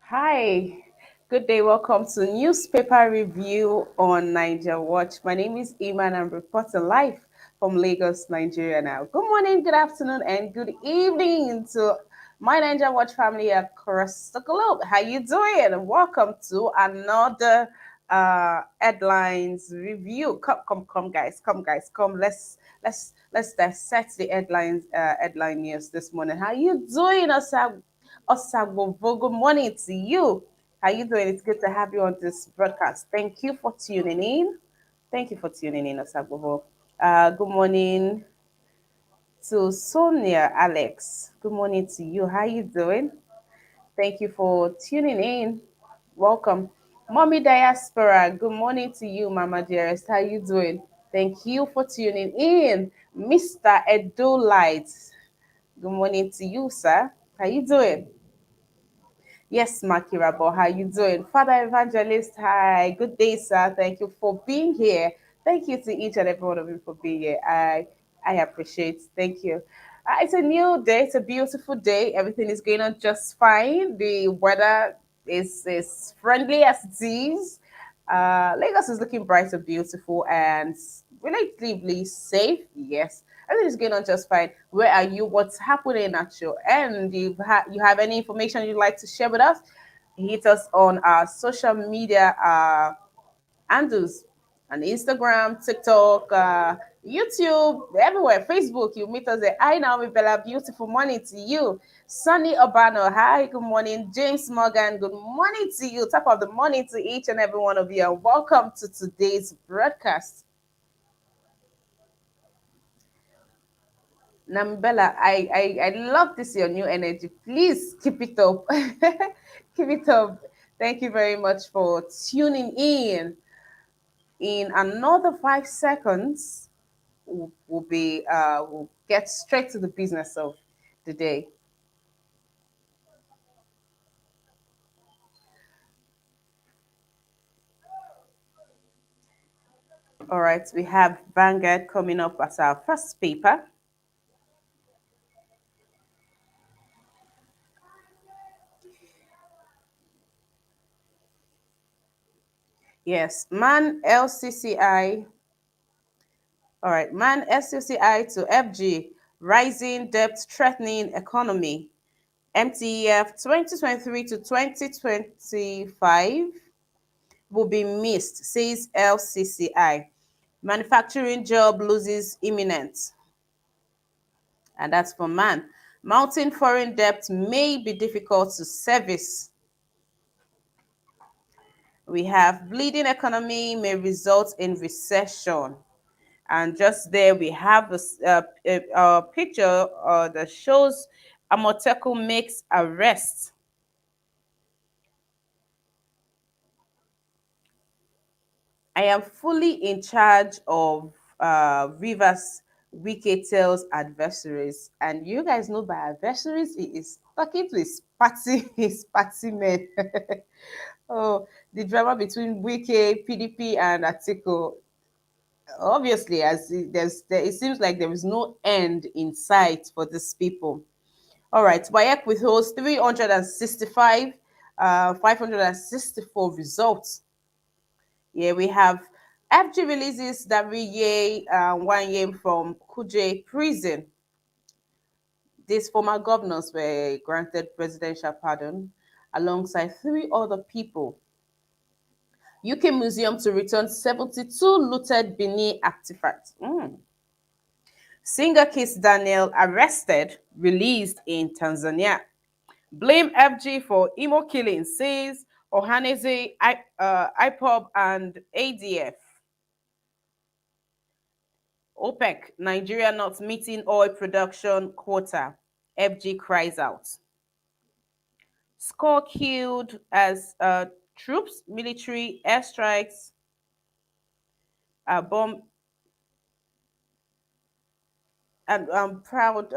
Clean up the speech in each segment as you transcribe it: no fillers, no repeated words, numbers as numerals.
Hi, good day. Welcome to newspaper review on Niger Watch. My name is Iman. I'm reporting live from Lagos, Nigeria now. Good morning, good afternoon, and good evening to my Niger Watch family across the globe. How you doing? Welcome to another headlines review. Come, guys. Come, guys. Come. Let's dissect the headline news this morning. How you doing, Osagbo? Good morning to you. How you doing? It's good to have you on this broadcast. Thank you for tuning in. Thank you for tuning in, Osagbo. Good morning to Sonia Alex. Good morning to you. How you doing? Thank you for tuning in. Welcome. Mommy Diaspora, good morning to you, Mama Dearest. How you doing? Thank you for tuning in. Mr. Edo Light, good morning to you, sir. How you doing? Yes, Makirabo, how you doing? Father Evangelist, hi. Good day, sir. Thank you for being here. Thank you to each and every one of you for being here. I appreciate. Thank you. It's a new day. It's a beautiful day. Everything is going on just fine. The weather is friendly as it is. Lagos is looking bright and beautiful and relatively safe. Yes, everything is going on just fine. Where are you? What's happening at your end? You have any information you'd like to share with us? Hit us on our social media handles on Instagram, TikTok, YouTube, everywhere, Facebook. You meet us there. Hi, Naomi Bella. Beautiful morning to you. Sunny Obano. Hi, good morning. James Morgan. Good morning to you. Top of the morning to each and every one of you. And welcome to today's broadcast. Nambella, I love this your new energy. Please keep it up. Keep it up. Thank you very much for tuning in. In another 5 seconds, we'll get straight to the business of the day. All right, we have Vanguard coming up as our first paper. Yes, man LCCI. All right, man LCCI to FG, rising debt threatening economy. MTEF 2023 to 2025 will be missed, says LCCI. Manufacturing job loses imminent. And that's for man. Mounting foreign debt may be difficult to service. We have bleeding economy may result in recession. And just there we have a picture that shows AMOTEKUN makes arrest. I am fully in charge of Rivers Wike tells adversaries. And you guys know by adversaries, he is talking to his party, his party men. Oh, the drama between Wike, PDP, and Atiku. Obviously, it seems like there is no end in sight for these people. All right, Wike withholds 365, 564 results. Yeah, we have FG releases Daviye Wanye from Kuje prison. These former governors were granted presidential pardon alongside three other people. UK Museum to return 72 looted Benin artifacts. Singer Kiss Daniel arrested, released in Tanzania. Blame FG for emo killing, says Ohaneze, IPOB, and ADF. OPEC, Nigeria not meeting oil production quota. FG cries out. Score killed as troops, military airstrikes, bomb. And I'm proud,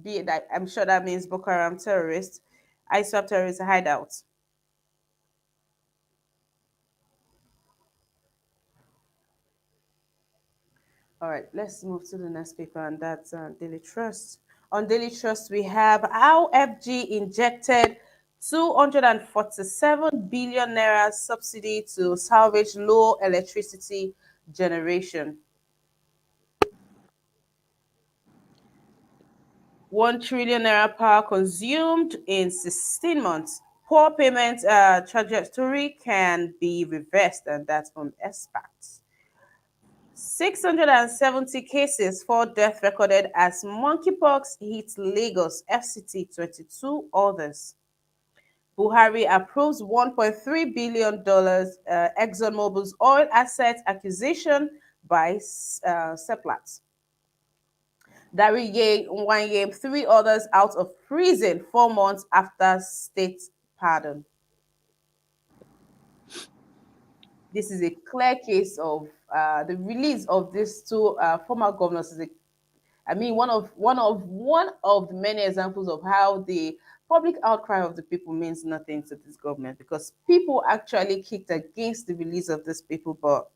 be that I'm sure that means Boko Haram terrorists, ISWAP terrorist hideout. All right, let's move to the next paper, and that's Daily Trust. On Daily Trust, we have how FG injected 247 billion naira subsidy to salvage low electricity generation. 1 trillion naira power consumed in 16 months. Poor payment trajectory can be reversed, and that's from experts. 670 cases for death recorded as monkeypox hits Lagos, FCT 22 others. Buhari approves $1.3 billion ExxonMobil's oil asset acquisition by Seplat. Dari Wanye, three others out of prison 4 months after state pardon. This is a clear case of the release of these two former governors. I mean, one of the many examples of how the public outcry of the people means nothing to this government, because people actually kicked against the release of these people, but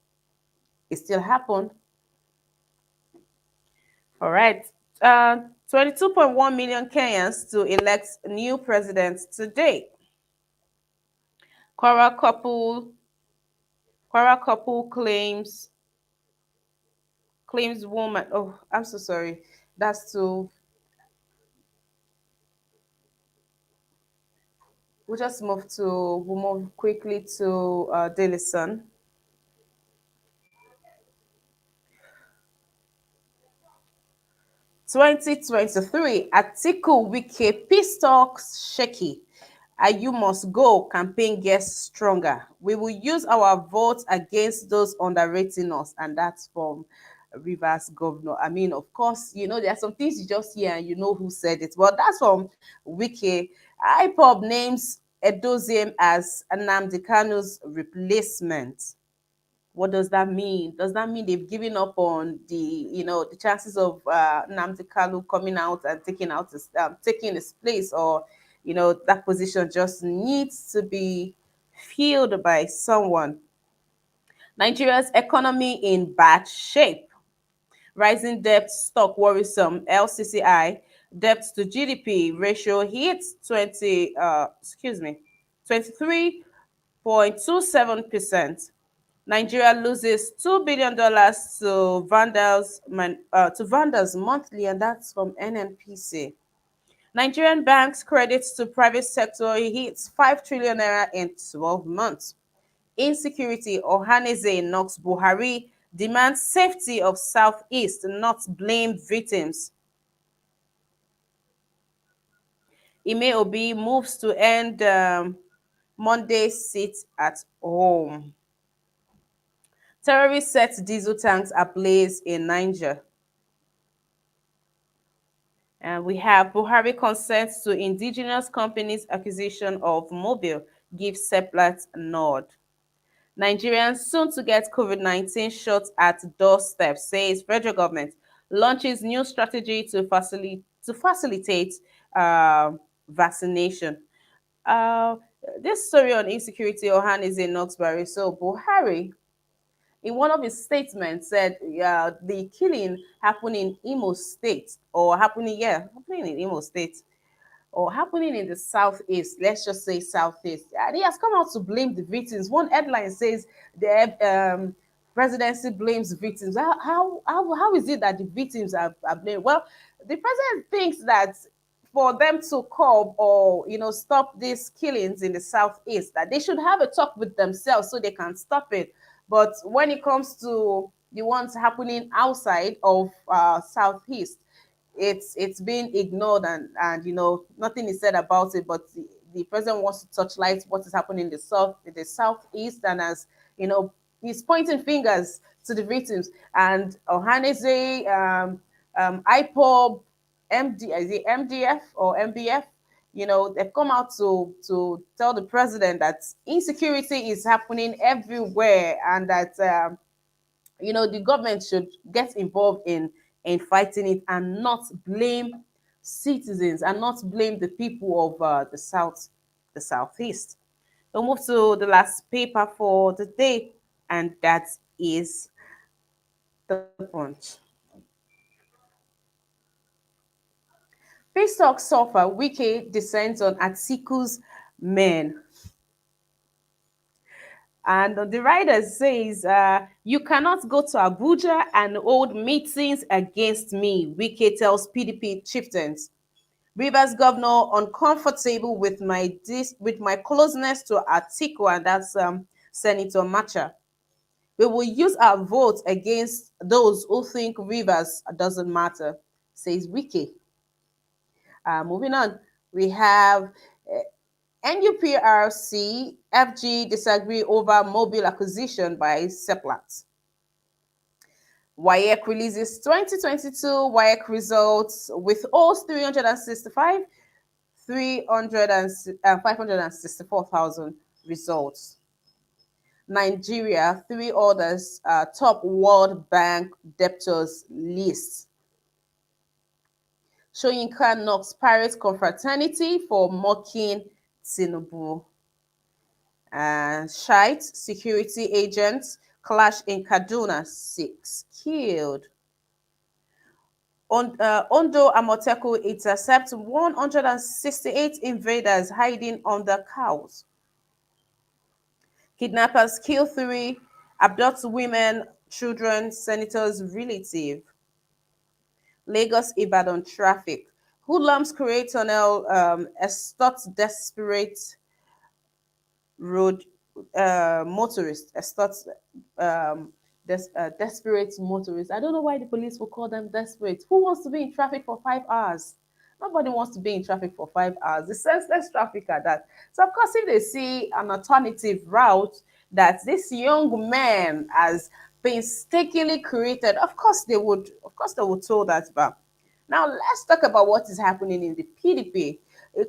it still happened. All right. 22.1 million Kenyans to elect new president today. Quora couple, Quora couple claims woman. Oh, I'm so sorry. That's too. We'll move quickly to Daily Sun. 2023, Atiku Wike peace talks shaky. You must go. Campaign gets stronger. We will use our votes against those underrating us, and that's from Rivers Governor. I mean, of course, there are some things you just hear and you know who said it. Well, that's from Wike. IPOB names Edoziem as Nnamdi Kanu's replacement. What does that mean? Does that mean they've given up on the chances of Nnamdi Kanu coming out and taking his place, or that position just needs to be filled by someone? Nigeria's economy in bad shape. Rising debt stock worrisome. LCCI debt to GDP ratio hits 23.27%. Nigeria loses $2 billion to Vandals monthly, and that's from NNPC. Nigerian banks credits to private sector hits 5 trillion naira in 12 months. Insecurity. Ohaneze knocks Buhari, demands safety of Southeast, not blame victims. Ime Obi moves to end Monday sit at home. Terrorists set diesel tanks ablaze in Niger. And we have Buhari consents to indigenous companies' acquisition of Mobile, gives Seplat nod. Nigerians soon to get COVID-19 shots at doorstep, says federal government. Launches new strategy to facilitate uh, vaccination. Uh, this story on insecurity, Ohan is in Knoxbury. So Buhari, in one of his statements, said the killing happened in Imo State, or happening in Imo State, or happening in the southeast. Let's just say southeast. And he has come out to blame the victims. One headline says the presidency blames victims. How is it that the victims are blamed? Well, the president thinks that for them to curb or stop these killings in the southeast, that they should have a talk with themselves so they can stop it. But when it comes to the ones happening outside of southeast, it's been ignored, and nothing is said about it. But the president wants to touchlight what is happening in the southeast, and as he's pointing fingers to the victims. And Ohaneze, IPOB, is it MDF or MBF? They've come out to tell the president that insecurity is happening everywhere, and that the government should get involved in fighting it, and not blame citizens, and not blame the people of the southeast. We'll move to the last paper for the day, and that is the Punch. Peace talk suffer. Wike descends on Atiku's men. And the writer says, you cannot go to Abuja and hold meetings against me, Wike tells PDP chieftains. Rivers governor uncomfortable with my closeness to Atiku, and that's Senator Macha. We will use our vote against those who think Rivers doesn't matter, says Wike. Moving on, we have NUPRC FG disagree over mobile acquisition by Seplat. Wike releases 2022 Wike results with all 365, 300 and 564,000 results. Nigeria, three others, top World Bank debtors list. SOYINKA knocks Pirates confraternity for mocking TINUBU. Shite security agents clash in Kaduna, 6 killed. Ondo AMOTEKUN intercepts 168 invaders hiding under cows. Kidnappers kill 3, abduct women, children, senators' relative. Lagos Ibadan traffic. Hoodlums create tunnel, extort desperate road motorists, extort desperate motorists. I don't know why the police will call them desperate. Who wants to be in traffic for 5 hours? Nobody wants to be in traffic for 5 hours. The senseless traffic at that. So of course, if they see an alternative route that this young man has painstakingly created, of course they would tow that back. Now let's talk about what is happening in the PDP.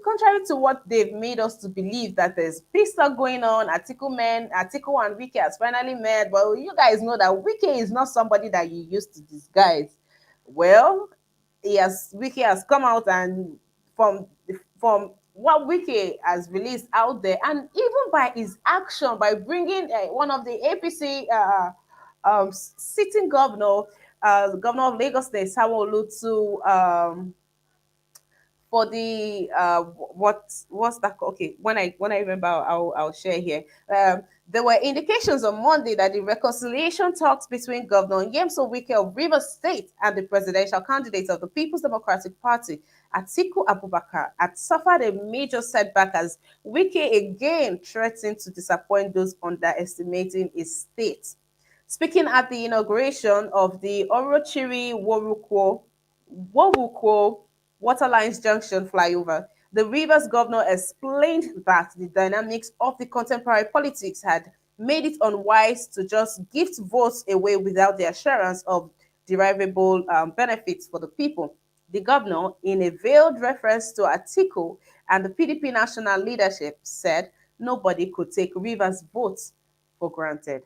Contrary to what they've made us to believe that there's peace talk going on, Atiku and Wike has finally met. Well, you guys know that Wike is not somebody that you used to disguise. Well, Wike has come out and from what Wike has released out there, and even by his action, by bringing one of the APC sitting governor, the governor of Lagos State, Sanwo-Olu, to for the what's that called? Okay, when I remember, I'll share here. There were indications on Monday that the reconciliation talks between Governor Yemso Wike of Rivers State and the presidential candidate of the People's Democratic Party, Atiku Abubakar, had suffered a major setback as Wike again threatened to disappoint those underestimating his state. Speaking at the inauguration of the Orochiri Wowukwo Waterlines Junction flyover, the Rivers governor explained that the dynamics of the contemporary politics had made it unwise to just gift votes away without the assurance of derivable benefits for the people. The governor, in a veiled reference to Atiku and the PDP national leadership, said nobody could take Rivers' votes for granted.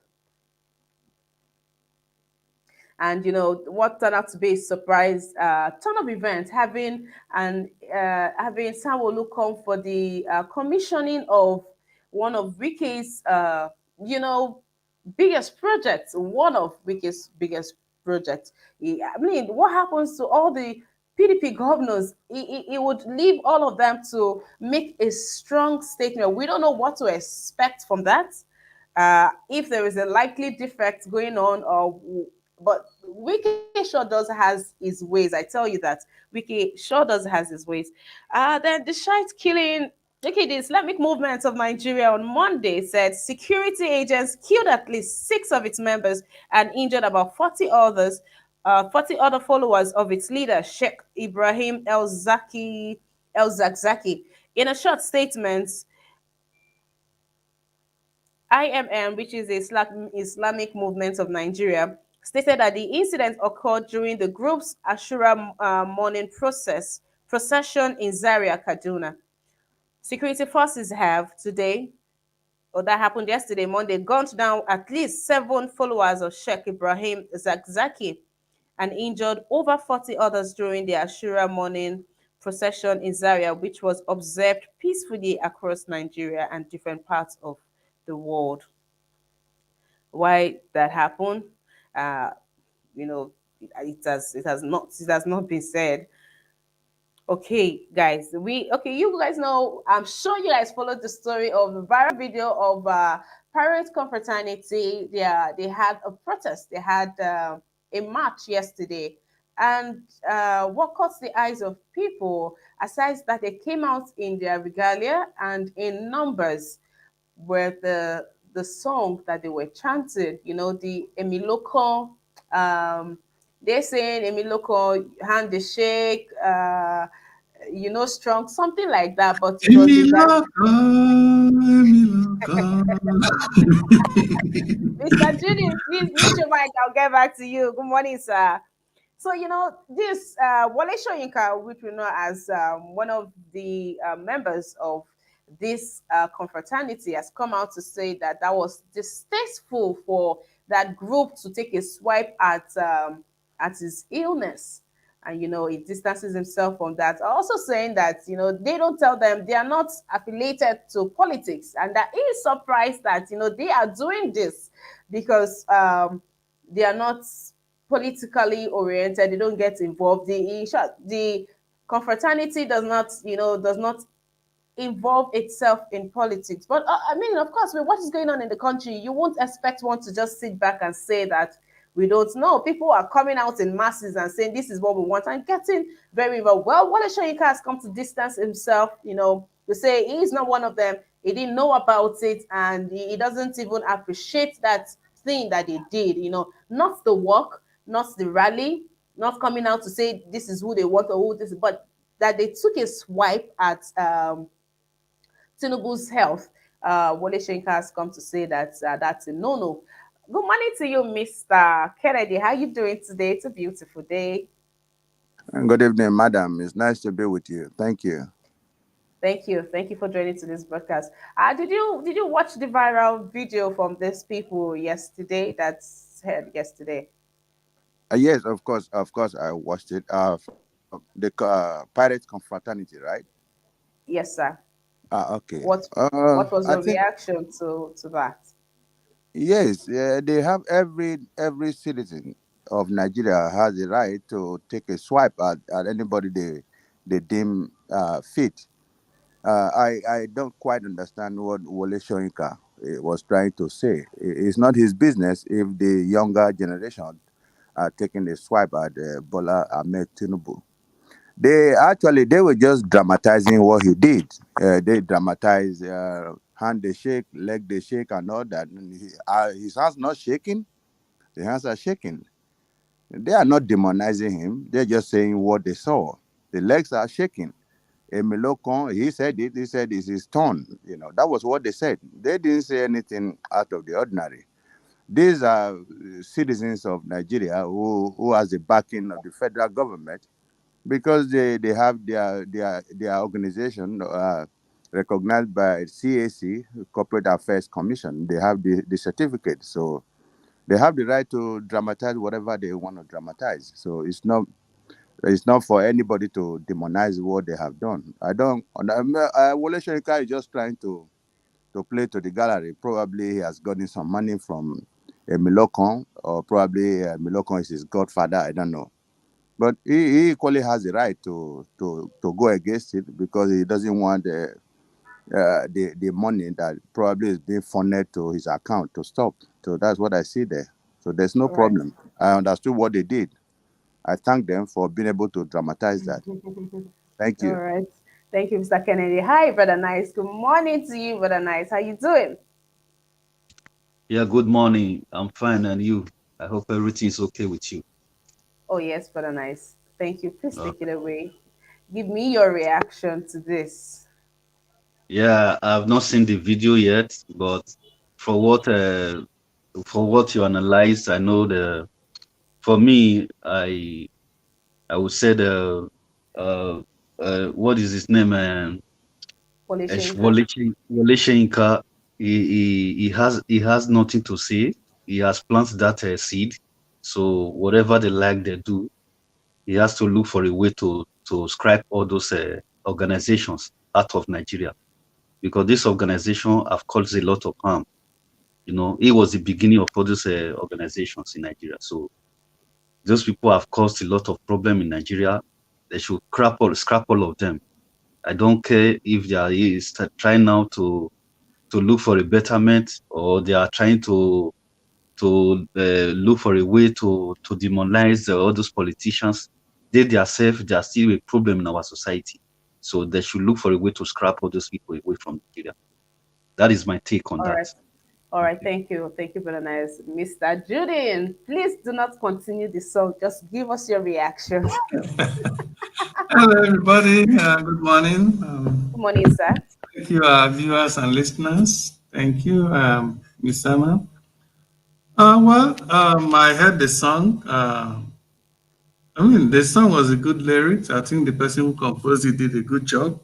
And what turned out to be a surprise turn of events, having Sanwo-Olu come for the commissioning of one of Ricky's you know biggest projects, one of Ricky's biggest projects. I mean, what happens to all the PDP governors? He would leave all of them to make a strong statement. We don't know what to expect from that. If there is a likely defect going on, or but Wiki sure does has his ways. I tell you that Wiki sure does has his ways. Then the shite killing. Okay, the Islamic movement of Nigeria on Monday said security agents killed at least 6 of its members and injured about 40 others. 40 other followers of its leader, Sheikh Ibrahim El Zakzaki. In a short statement, IMM, which is the Islamic Movement of Nigeria, stated that the incident occurred during the group's Ashura morning procession in Zaria, Kaduna. Security forces have today, or that happened yesterday, Monday, gunned down at least 7 followers of Sheikh Ibrahim Zakzaki and injured over 40 others during the Ashura morning procession in Zaria, which was observed peacefully across Nigeria and different parts of the world. Why that happened? Uh, you know, it has not been said. Okay, guys, you guys know. I'm sure you guys followed the story of the viral video of Pirates Confraternity. They had a protest. They had a march yesterday, and what caught the eyes of people, aside that they came out in their regalia and in numbers, were the song that they were chanting. You know, the Emiloko. They're saying Emiloko, hand the shake. Strong, something like that. But it was in that. Mr. Julius, please mute your mic. I'll get back to you. Good morning, sir. So, this Wale Soyinka, which we know as one of the members of this confraternity, has come out to say that that was distasteful for that group to take a swipe at his illness. And, he distances himself from that. Also saying that, they don't tell them they are not affiliated to politics. And that he is surprised that, they are doing this because they are not politically oriented. They don't get involved. The confraternity does not involve itself in politics. But I mean, of course, with what is going on in the country, you won't expect one to just sit back and say that we don't know. People are coming out in masses and saying this is what we want and getting very well. Well, Wale Soyinka has come to distance himself, to say he's not one of them. He didn't know about it, and he doesn't even appreciate that thing that they did. Not the work, not the rally, not coming out to say this is who they want or who this is, but that they took a swipe at Tinubu's health. Wole Soyinka has come to say that that's a no-no. Good morning to you, Mr. Kennedy. How you doing today? It's a beautiful day. Good evening, madam. It's nice to be with you. Thank you. Thank you for joining to this broadcast. Did you watch the viral video from these people yesterday? That's heard yesterday. Yes, of course, I watched it. From the Pirates Confraternity, right? Yes, sir. Okay. What was I your think reaction to that? yes, they have every citizen of Nigeria has the right to take a swipe at anybody they deem fit. I don't quite understand what Wole Soyinka was trying to say. It's not his business if the younger generation are taking a swipe at Bola Ahmed Tinubu. They were just dramatizing what he did. They dramatize hand they shake, leg they shake, and all that. And his hands not shaking. The hands are shaking. They are not demonizing him. They're just saying what they saw. The legs are shaking. Emilokon, he said it. He said it's his turn. That was what they said. They didn't say anything out of the ordinary. These are citizens of Nigeria who has the backing of the federal government because they have their organization recognized by CAC, Corporate Affairs Commission. They have the certificate, so they have the right to dramatize whatever they want to dramatize. So it's not for anybody to demonize what they have done. I don't. Wole Soyinka is just trying to play to the gallery. Probably he has gotten some money from Milokon, or probably Milokon is his godfather. I don't know. But he equally has the right to go against it because he doesn't want the money that probably is being funded to his account to stop. So that's what I see there. So there's no All right. problem. I understood what they did. I thank them for being able to dramatize that. Thank All you. right. Thank you, Mr. Kennedy. Hi, Brother Nice. Good morning to you, Brother Nice. How you doing? Yeah, good morning. I'm fine, and you? I hope everything is okay with you. Oh, yes, Brother Nice. Thank you. Please Uh, take it away. Give me your reaction to this. yeah, I've not seen the video yet, but for what uh, for what you analyzed, I know the. For me, I would say the what is his name? Polishenka. Wole Soyinka. He has nothing to say. He has planted that seed. So whatever they like, they do. He has to look for a way to scrap all those organizations out of Nigeria because this organization have caused a lot of harm. It was the beginning of all those organizations in Nigeria. So those people have caused a lot of problem in Nigeria. They should scrap all of them. I don't care if they are trying now to look for a betterment, or they are trying to look for a way to demonize all those politicians. They themselves, they are still a problem in our society. So they should look for a way to scrap all those people away from Nigeria. That is my take on All that. right. All right. Thank you. Thank you, very nice. Mr. Judin, please do not continue the song. Just give us your reaction. Hello, everybody. Good morning. Good morning, sir. Thank you, viewers and listeners. Thank you, Miss Emma. I heard the song. The song was a good lyrics. I think the person who composed it did a good job.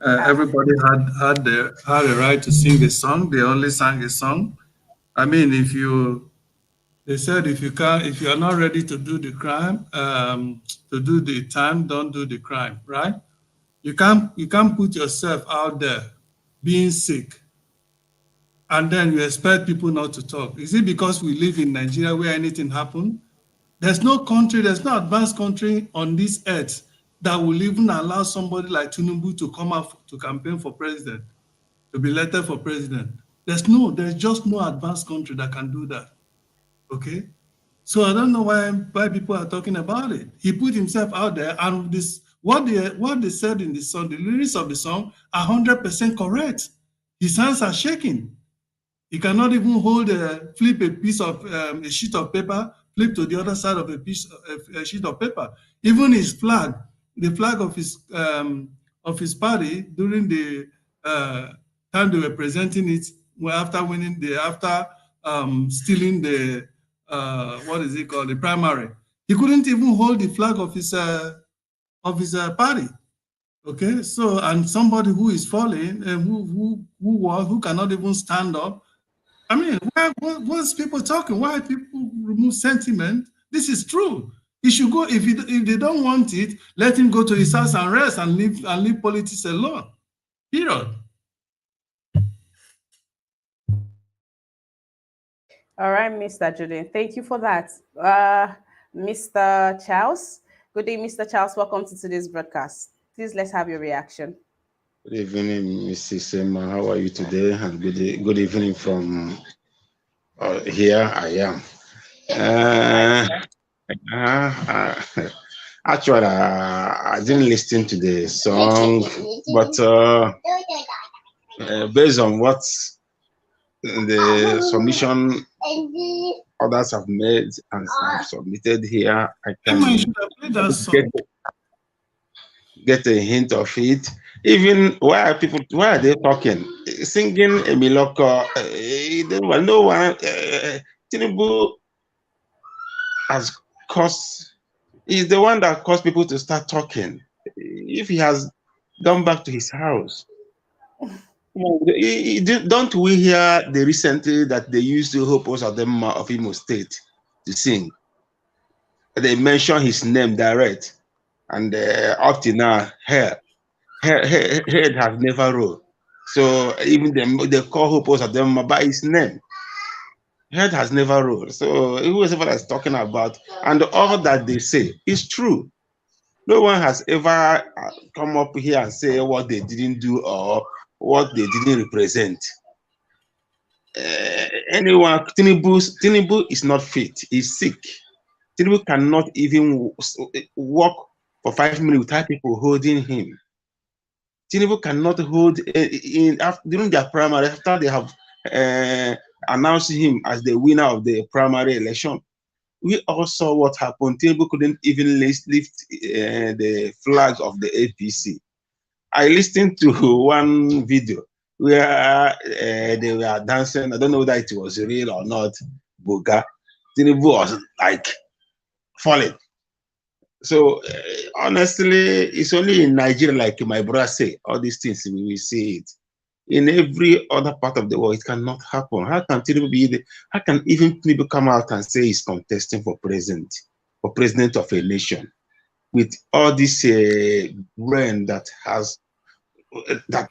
Ah, Everybody had a right to sing the song. They only sang a song. I mean, they said if you are not ready to do the crime, to do the time, don't do the crime, right? You can't put yourself out there being sick and then you expect people not to talk. Is it because we live in Nigeria where anything happen? There's no country, there's no advanced country on this earth that will even allow somebody like TINUBU to come out to campaign for president, to be elected for president. There's just no advanced country that can do that. Okay? So I don't know why people are talking about it. He put himself out there, and what they said in the song, the lyrics of the song are 100% correct. His hands are shaking. He cannot even flip a piece of a sheet of paper, flip to the other side of a sheet of paper. Even his flag, the flag of his party during the time they were presenting it, after stealing the what is it called, the primary, he couldn't even hold the flag of his party. Okay, so and somebody who is falling and who cannot even stand up. I mean, what's people talking? Why people remove sentiment? This is true. He should go. If they don't want it, let him go to his house and rest and leave politics alone. Period. all right, Mr. Judin. Thank you for that. Mr. Charles. Good day, Mr. Charles. Welcome to today's broadcast. Please let's have your reaction. Good evening, Mrs. Emma. How are you today? And good evening from here. I am. Actually, I didn't listen to the song, but based on what the submission others have made and have submitted here, I Emma, you can should have played that song. get a hint of it. Even why are they talking? Singing a miloko, no one, Tinubu has caused, he's the one that caused people to start talking. If he has gone back to his house, don't we hear the recently that they used to hope us of them of Imo State to sing? They mention his name direct, and up to now, head has never rolled. So even they call Hopos of them by his name. Head has never rolled. So whoever is talking about, and all that they say is true. No one has ever come up here and say what they didn't do or what they didn't represent. Anyone, Tinubu is not fit. He's sick. Tinubu cannot even walk for 5 minutes without people holding him. Tinubu cannot hold during their primary, after they have announced him as the winner of the primary election. We all saw what happened. Tinubu couldn't even lift the flag of the APC. I listened to one video where they were dancing. I don't know whether it was real or not. Boga. Tinubu was like falling. So honestly, it's only in Nigeria, like my brother say, all these things we will see it. In every other part of the world, it cannot happen. How can Tinubu how can even Tinubu come out and say he's contesting for president of a nation, with all this brain that has that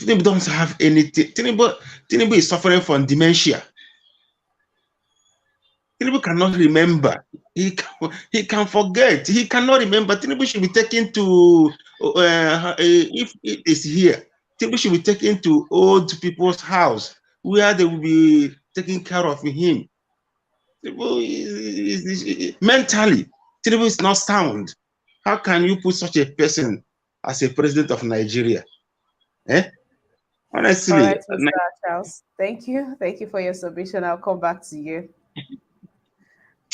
Tinubu don't have anything. Tinubu is suffering from dementia. Tinubu cannot remember. He can forget. He cannot remember. Tinubu should be taken to, if it is here, Tinubu should be taken to old people's house where they will be taking care of him. Mentally, Tinubu is not sound. How can you put such a person as a president of Nigeria? All Honestly, right, Mr. Charles. Thank you. Thank you for your submission. I'll come back to you.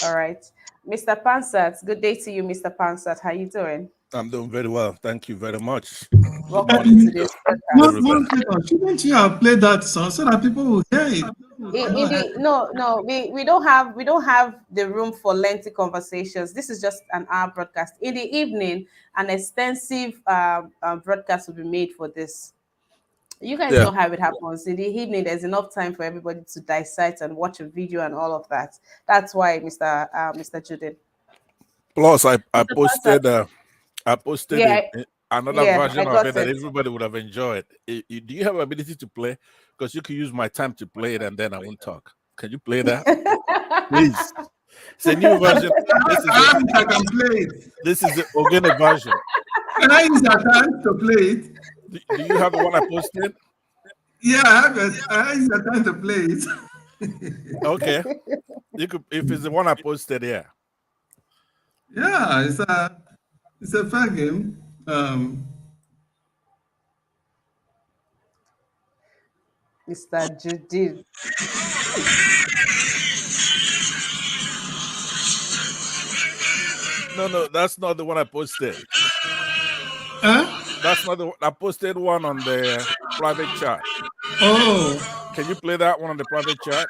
All right. Mr. Pansat, good day to you, Mr. Pansat. How you doing? I'm doing very well. Thank you very much. Good Welcome morning. to this Very podcast. well. One second, shouldn't you have played that song so that people will hear it? In the no, we don't have the room for lengthy conversations. This is just an hour broadcast. In the evening, an extensive broadcast will be made for this. You guys Yeah. know how it happens. In the evening, there's enough time for everybody to dissect and watch a video and all of that. That's why, Mr. Judith. Plus, I Mr. Pansat, posted yeah, another yeah, I version of got it that it. everybody would have enjoyed. Do you have ability to play? Because you can use my time to play it, and then I won't talk. Can you play that, please? It's a new version. I can play it. This is the Ogene version. Can I use your time to play it? Do you have the one I posted? Yeah, I have it. I use your time to play it. Okay, you could if it's the one I posted. Yeah. Yeah, it's a fair game. Mr. Judith. No, that's not the one I posted. Huh? That's not the one. I posted one on the private chat. Oh, Can you play that one on the private chat?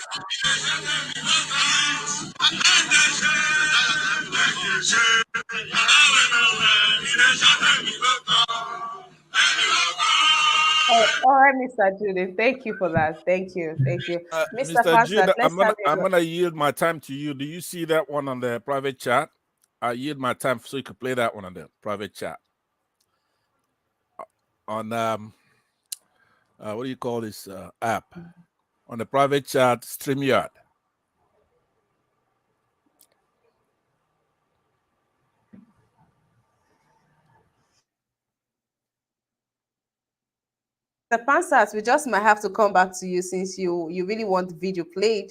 All right, Mr. Judith. Thank you for that. Thank you. Thank you. Mr. Mr. Jude, Pansat, let's have I'm it. gonna yield my time to you. Do you see that one on the private chat? I yield my time so you can play that one on the private chat. On what do you call this app? On the private chat, StreamYard. The Pansat, we just might have to come back to you since you really want the video played.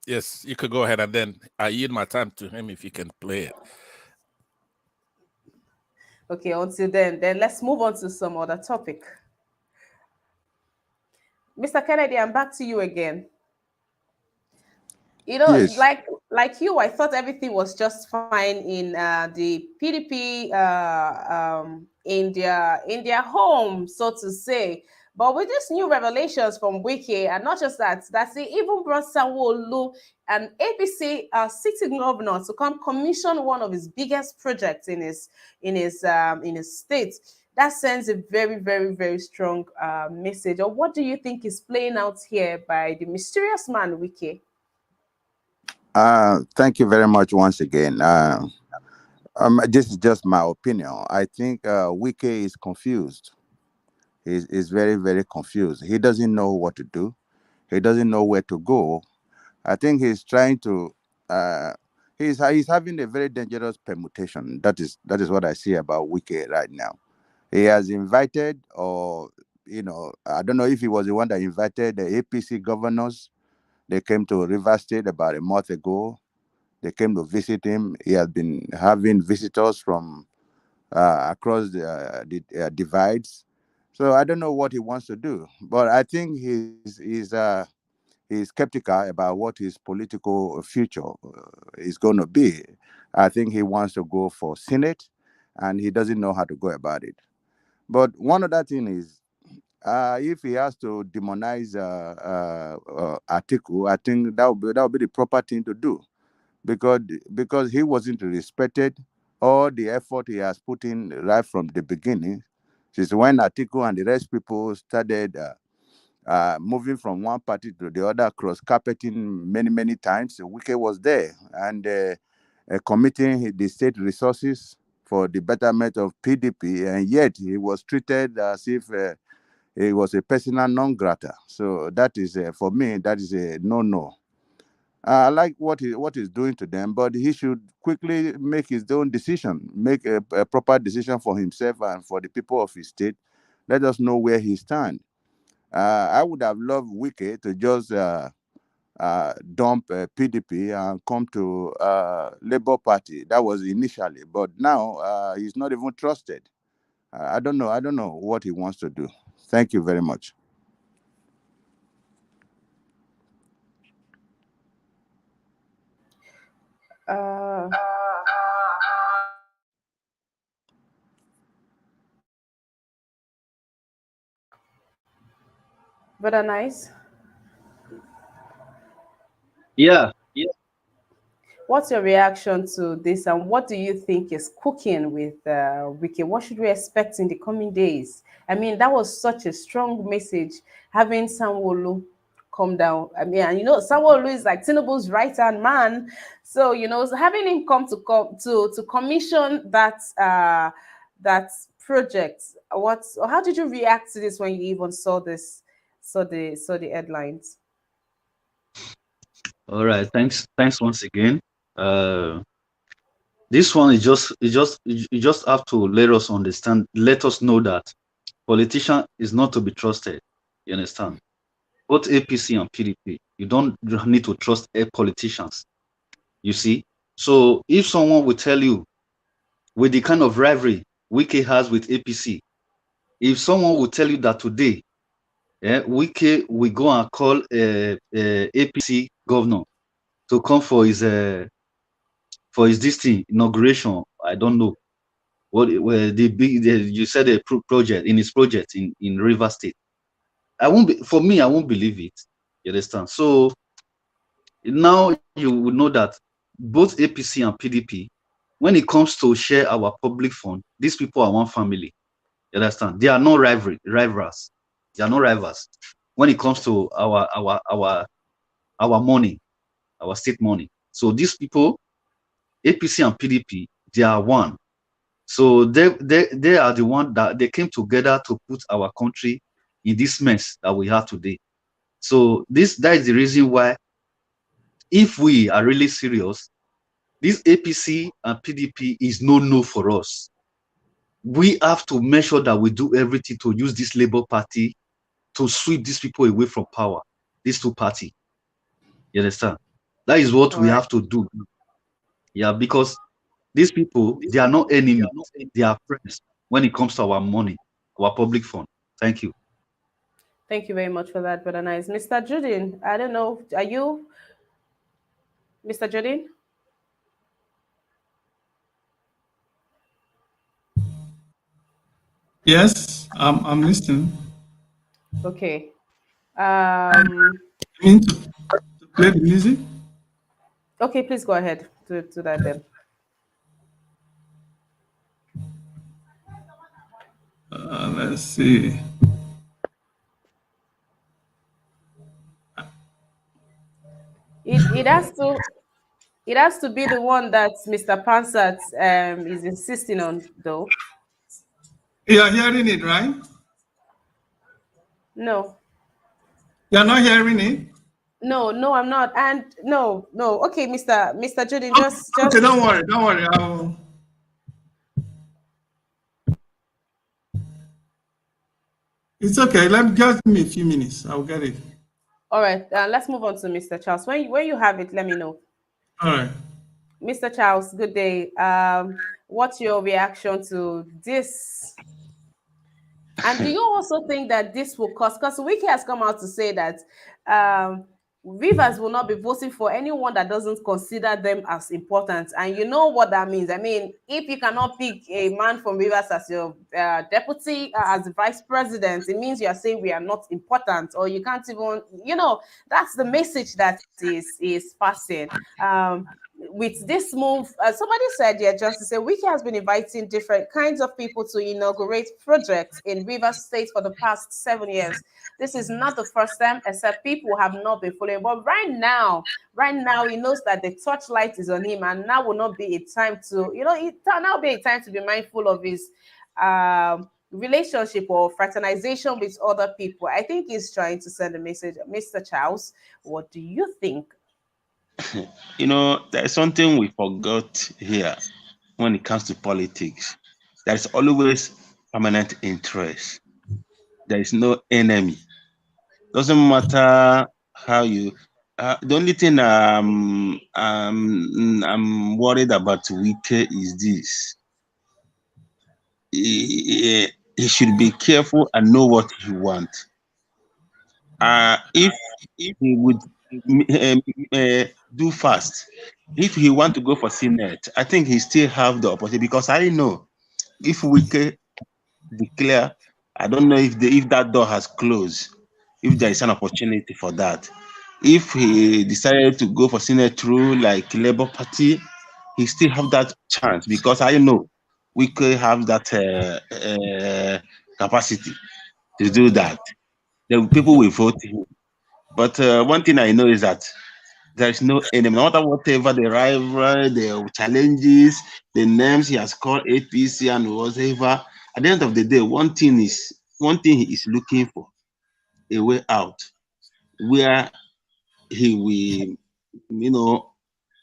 Yes, you could go ahead and then I yield my time to him if he can play it. Okay, until then let's move on to some other topic. Mr. Kennedy, I'm back to you again. You know, Yes. like you, I thought everything was just fine in the PDP in their home, so to say. But with these new revelations from Wike, and not just that, they even brought Sanwo-Olu, an APC sitting governor, to come commission one of his biggest projects in his state. That sends a very, very, very strong message. Or what do you think is playing out here by the mysterious man Wike? Thank you very much once again. This is just my opinion. I think Wike is confused. He's very, very confused. He doesn't know what to do. He doesn't know where to go. I think he's trying to. He's having a very dangerous permutation. That is what I see about Wike right now. He has invited, or I don't know if he was the one that invited the APC governors. They came to River State about a month ago. They came to visit him. He has been having visitors from across the divides. So I don't know what he wants to do, but I think he's skeptical about what his political future is going to be. I think he wants to go for Senate, and he doesn't know how to go about it. But one other thing is, if he has to demonize Atiku, I think that would be the proper thing to do, because he wasn't respected. All the effort he has put in right from the beginning, since when Atiku and the rest people started moving from one party to the other, cross carpeting many times. Wike was there and committing the state resources for the betterment of PDP, and yet he was treated as if he was a persona non grata. So that is, for me, that is a no. I like what he's doing to them, but he should quickly make his own decision, make a proper decision for himself and for the people of his state. Let us know where he stands. I would have loved Wike to just dump PDP and come to Labour Party. That was initially, but now he's not even trusted. I don't know. I don't know what he wants to do. Thank you very much. Uh, but are nice. Yeah. What's your reaction to this, and what do you think is cooking with Wiki? What should we expect in the coming days? I mean, that was such a strong message having Sanwo-Olu come down. I mean, and Sanwo-Olu is like Tinubu's right hand man, so so having him come to commission that project. How did you react to this when you even saw this, saw the headlines? All right. Thanks once again. Uh, this one is you just have to let us understand, let us know that politician is not to be trusted. You understand? Both APC and PDP, you don't need to trust politicians. You see? So if someone will tell you with the kind of rivalry Wike has with APC, if someone will tell you that today, Wike will go and call APC governor to come for his this thing inauguration, I don't know what you said a project in his project in River State. For me, I won't believe it. You understand? So now you will know that both APC and PDP, when it comes to share our public fund, these people are one family. You understand? They are no rivals. They are no rivals when it comes to our money, our state money. So these people, APC and PDP, they are one. So they are the one that they came together to put our country in this mess that we have today. So that is the reason why, if we are really serious, this APC and PDP is no for us. We have to make sure that we do everything to use this Labour Party to sweep these people away from power. These two parties. You understand? That is what All we right. have to do. Yeah, because these people, they are not enemies. They are friends when it comes to our money, our public fund. Thank you. Thank you very much for that, brother nice. Mr. Judin, I don't know, are you Mr. Judin? Yes, I'm listening. Okay. I mean to play the music. Okay, please go ahead to that then. Let's see. It has to be the one that Mr. Pansat is insisting on, though. You are hearing it, right? No, You are not hearing it. no, I'm not. And no. Okay, Mr. Judin, Okay, just okay, don't worry. It's okay. Just give me a few minutes. I'll get it. all right. Let's move on to Mr. Charles. When you have it, let me know. All right. Mr. Charles, good day. What's your reaction to this? And do you also think that this will cause? Because Wiki has come out to say that um, Rivers will not be voting for anyone that doesn't consider them as important. And you know what that means. I mean, if you cannot pick a man from Rivers as your deputy, as the vice president, it means you are saying we are not important, or you can't even, that's the message that is passing. With this move, somebody said, yeah, just to say, Wiki has been inviting different kinds of people to inaugurate projects in Rivers State for the past 7 years. This is not the first time, except people have not been following. But right now, he knows that the torchlight is on him, and now will not be a time to, it now be a time to be mindful of his relationship or fraternization with other people. I think he's trying to send a message. Mr. Charles, what do you think? You know, there's something we forgot here when it comes to politics. There's always permanent interest. There is no enemy. Doesn't matter how you. The only thing I'm worried about Wike is this. He should be careful and know what he wants. If he would do fast, if he want to go for Senate, I think he still have the opportunity because I know if Wike declare, I don't know if that door has closed, if there is an opportunity for that. If he decided to go for Senate through like Labour Party, he still have that chance because I know we could have that capacity to do that. The people will vote him. But one thing I know is that there is no enemy. No matter whatever the rivalry, the challenges, the names he has called APC and whatever, at the end of the day, one thing he is looking for a way out where he will,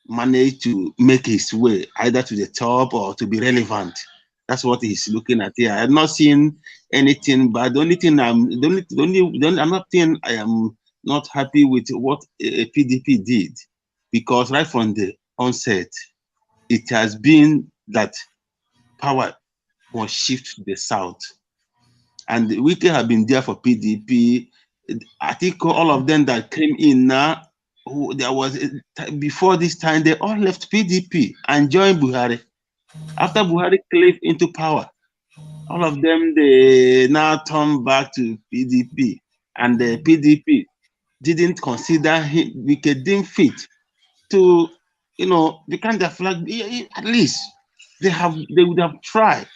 manage to make his way either to the top or to be relevant. That's what he's looking at here. I have not seen anything, but the only thing I'm not saying I am not happy with what PDP did, because right from the onset, it has been that power was shift to the south, and Wike have been there for PDP. I think all of them that came in now, there was before this time, they all left PDP and joined Buhari. After Buhari climbed into power, all of them they now turn back to PDP, and the PDP didn't consider him. Wike didn't fit to, become their flag. At least they would have tried,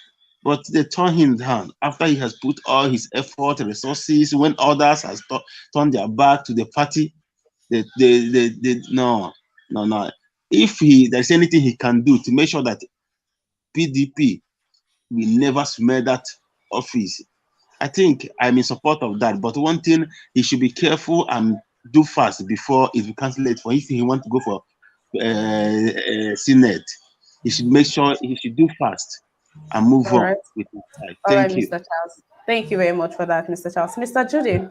but they turned him down after he has put all his effort, resources. When others has turned their back to the party, they no. If there's anything he can do to make sure that PDP will never smell that office, I think I'm in support of that. But one thing, he should be careful and do fast before it becomes late for if he want to go for Senate. He should make sure he should do fast and move All on right. with his life. All right, Thank you. Mr. Charles. Thank you very much for that, Mr. Charles. Mr. Judy.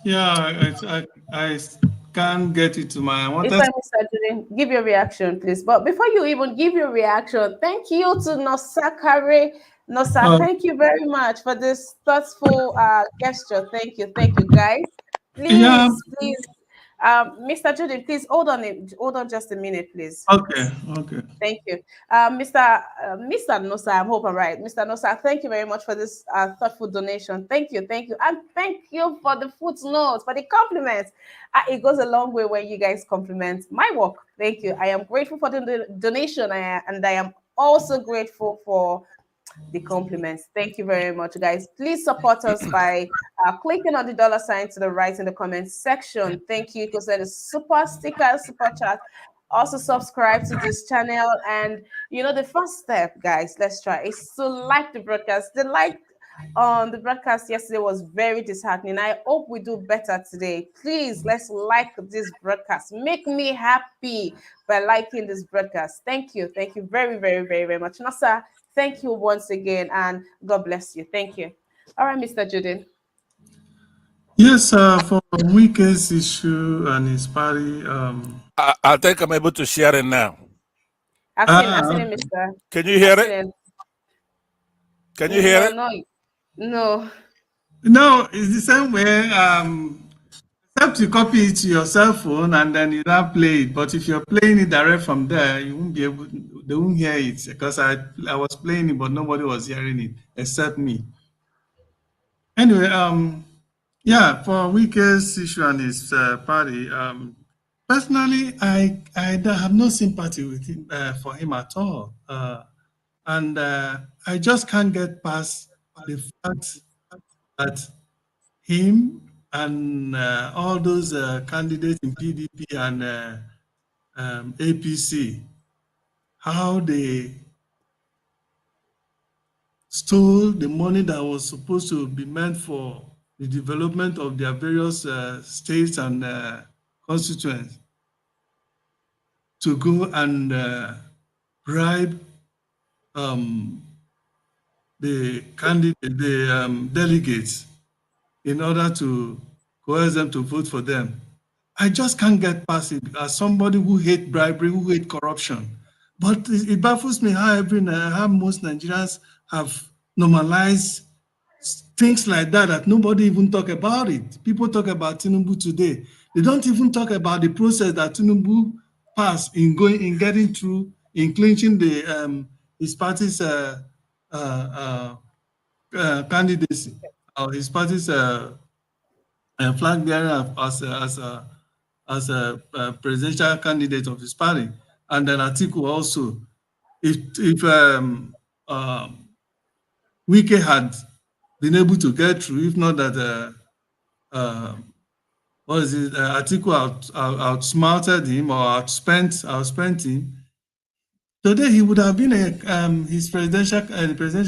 Yeah, I can't get it to my. I It's wanted fine, Mr. Judy. Give your reaction, please. But before you even give your reaction, thank you to Nosakare. Nosa, to. thank you very much for this thoughtful gesture. Thank you, guys. Yeah. Please, Mr. Judy, please hold on just a minute, please. Okay. Okay. Thank you. Mr. Nosa, I hope I'm right. Mr. Nosa, thank you very much for this thoughtful donation. Thank you. And thank you for the footnotes, for the compliments. It goes a long way when you guys compliment my work. Thank you. I am grateful for the donation, and I am also grateful for the compliments. Thank you very much, guys. Please support us by clicking on the dollar sign to the right in the comments section. Thank you, because that is super sticker, super chat. Also, subscribe to this channel. And the first step, guys, let's try, is to like the broadcast. The like on the broadcast yesterday was very disheartening. I hope we do better today. Please, let's like this broadcast. Make me happy by liking this broadcast. Thank you. Thank you very, very, very, very much. Nasa, thank you once again, and God bless you. Thank you. All right, Mr. Juden. Yes, for Wike's issue and his party. I think I'm able to share it now. I've seen it, Mr. Can you hear it? Can you hear No, it? no, no. No, it's the same way. Except you copy it to your cell phone and then you now play it. But if you're playing it direct from there, you won't be able. They won't hear it because I was playing it, but nobody was hearing it except me. Anyway, yeah, for Wike's issue and his party, personally, I don't have no sympathy with him for him at all, and I just can't get past the fact that him and all those candidates in PDP and APC, how they stole the money that was supposed to be meant for the development of their various states and constituents. to go and bribe the delegates in order to coerce them to vote for them. I just can't get past it as somebody who hates bribery, who hates corruption. But it baffles me how most Nigerians have normalized things like that nobody even talk about it. People talk about TINUBU today. They don't even talk about the process that TINUBU passed in getting through, in clinching his party's candidacy, or his party's flag bearer as a presidential candidate of his party, and then Atiku also. If Wike had been able to get through, if not that Atiku outsmarted him or outspent him, today he would have been his presidential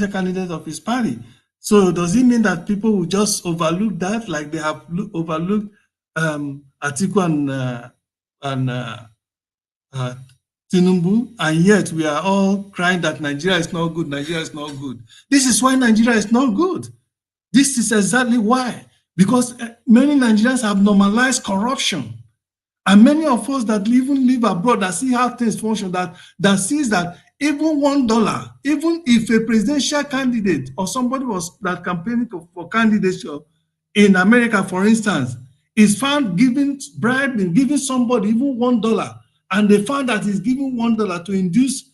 candidate of his party. So does it mean that people will just overlook that, like they have overlooked Atiku and TINUBU, and yet we are all crying that Nigeria is not good, Nigeria is not good. This is why Nigeria is not good. This is exactly why. Because many Nigerians have normalized corruption. And many of us that even live abroad, that see how things function, that sees that even $1, even if a presidential candidate or somebody was that campaigning for candidature in America, for instance, is found giving somebody even $1, and they found that he's giving $1 to induce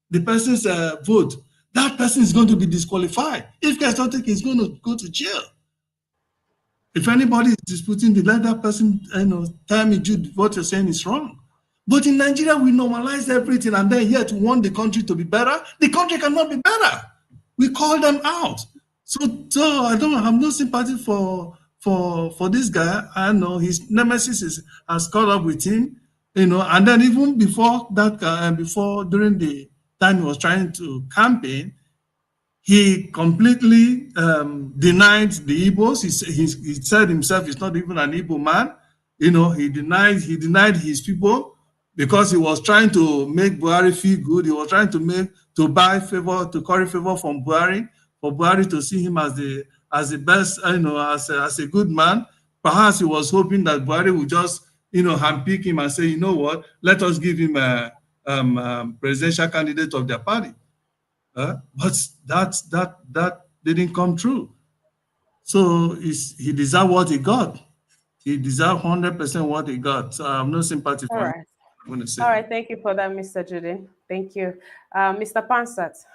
the person's vote, that person is going to be disqualified. If Kestotic is going to go to jail. If anybody is disputing, let that person, tell me, Jude, what you're saying is wrong. But in Nigeria, we normalize everything, and then yet we want the country to be better. The country cannot be better. We call them out. So I have no sympathy for this guy. I know his nemesis has caught up with him, and then even before that, during the time he was trying to campaign, he completely denied the Igbos. He said himself he's not even an Igbo man. He denied his people because he was trying to make Buhari feel good. He was trying to curry favor from Buhari, for Buhari to see him as the best, as a good man. Perhaps he was hoping that Buhari would just, handpick him and say, you know what, let us give him a presidential candidate of their party. But that didn't come true. So he deserved what he got. He deserved 100% what he got. So I have no sympathy for him. I'm going to say. All right. Thank you for that, Mr. Judy. Thank you. Mr. Pansat,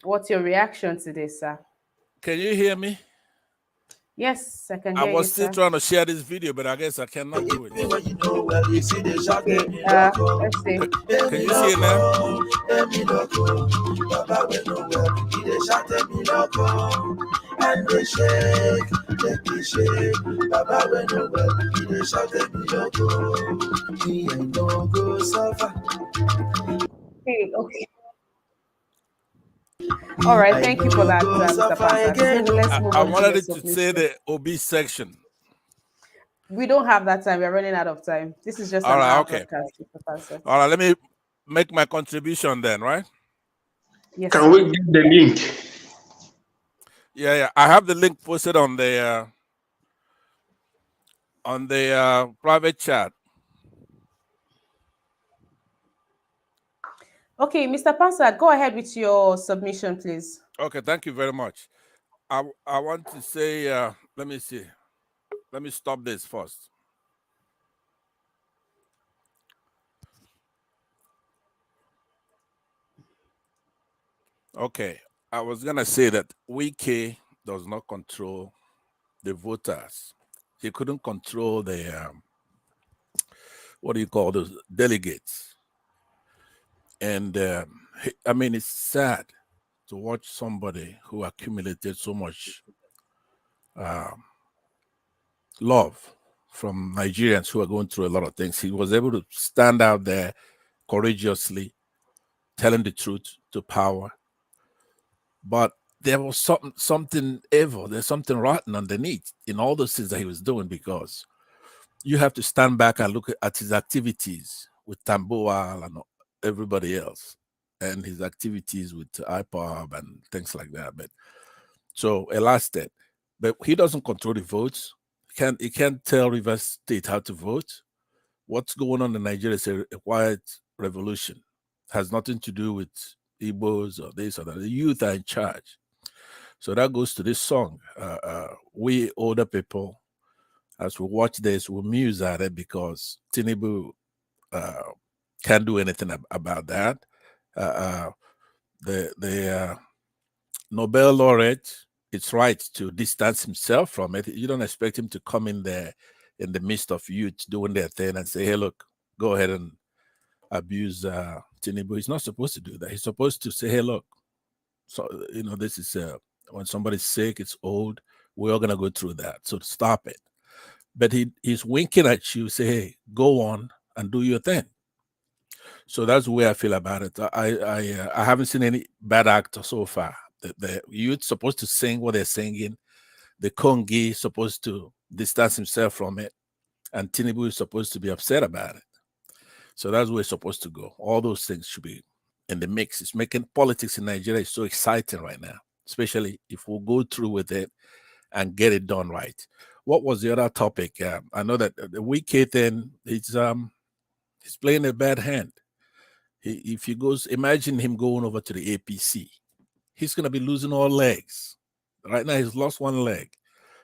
what's your reaction to this, sir? Can you hear me? Yes, I can hear you, I was still trying to share this video, but I guess I cannot do it. Let's see. Can you see it now? Okay. All right, thank you for that, Mr. Pansat. I wanted it to say the obese section. We don't have that time. We're running out of time. This is just all right. Okay. Podcast, all right. Let me make my contribution then, right? Yes. Can we get the link? Yeah. I have the link posted on the private chat. Okay, Mr. Pansat, go ahead with your submission, please. Okay, thank you very much. I want to say, let me see. Let me stop this first. Okay, I was going to say that Wike does not control the voters. He couldn't control the, what do you call those, delegates. And I mean, it's sad to watch somebody who accumulated so much love from Nigerians who are going through a lot of things. He was able to stand out there courageously, telling the truth to power. But there was something evil, there's something rotten underneath in all those things that he was doing, because you have to stand back and look at his activities with Tamboa and everybody else, and his activities with IPOB and things like that. But so a last step, but he doesn't control the votes. He can't tell Rivers State how to vote. What's going on in Nigeria is a quiet revolution. Has nothing to do with Igbos or this or that. The youth are in charge. So that goes to this song. We older people, as we watch this, we muse at it because TINUBU can't do anything about that. The Nobel laureate, it's right to distance himself from it. You don't expect him to come in there in the midst of youth doing their thing and say, hey, look, go ahead and abuse TINUBU. He's not supposed to do that. He's supposed to say, hey, look, so this is when somebody's sick, it's old, we're all gonna go through that. So stop it. But he's winking at you, say, hey, go on and do your thing. So that's the way I feel about it. I haven't seen any bad actor so far. The youth supposed to sing what they're singing. The Kongi is supposed to distance himself from it, and TINUBU is supposed to be upset about it. So that's where it's supposed to go. All those things should be in the mix. It's making politics in Nigeria is so exciting right now, especially if we'll go through with it and get it done right. What was the other topic? I know that the Wike thing, he's playing a bad hand. If he goes, imagine him going over to the APC. He's going to be losing all legs. Right now, he's lost one leg.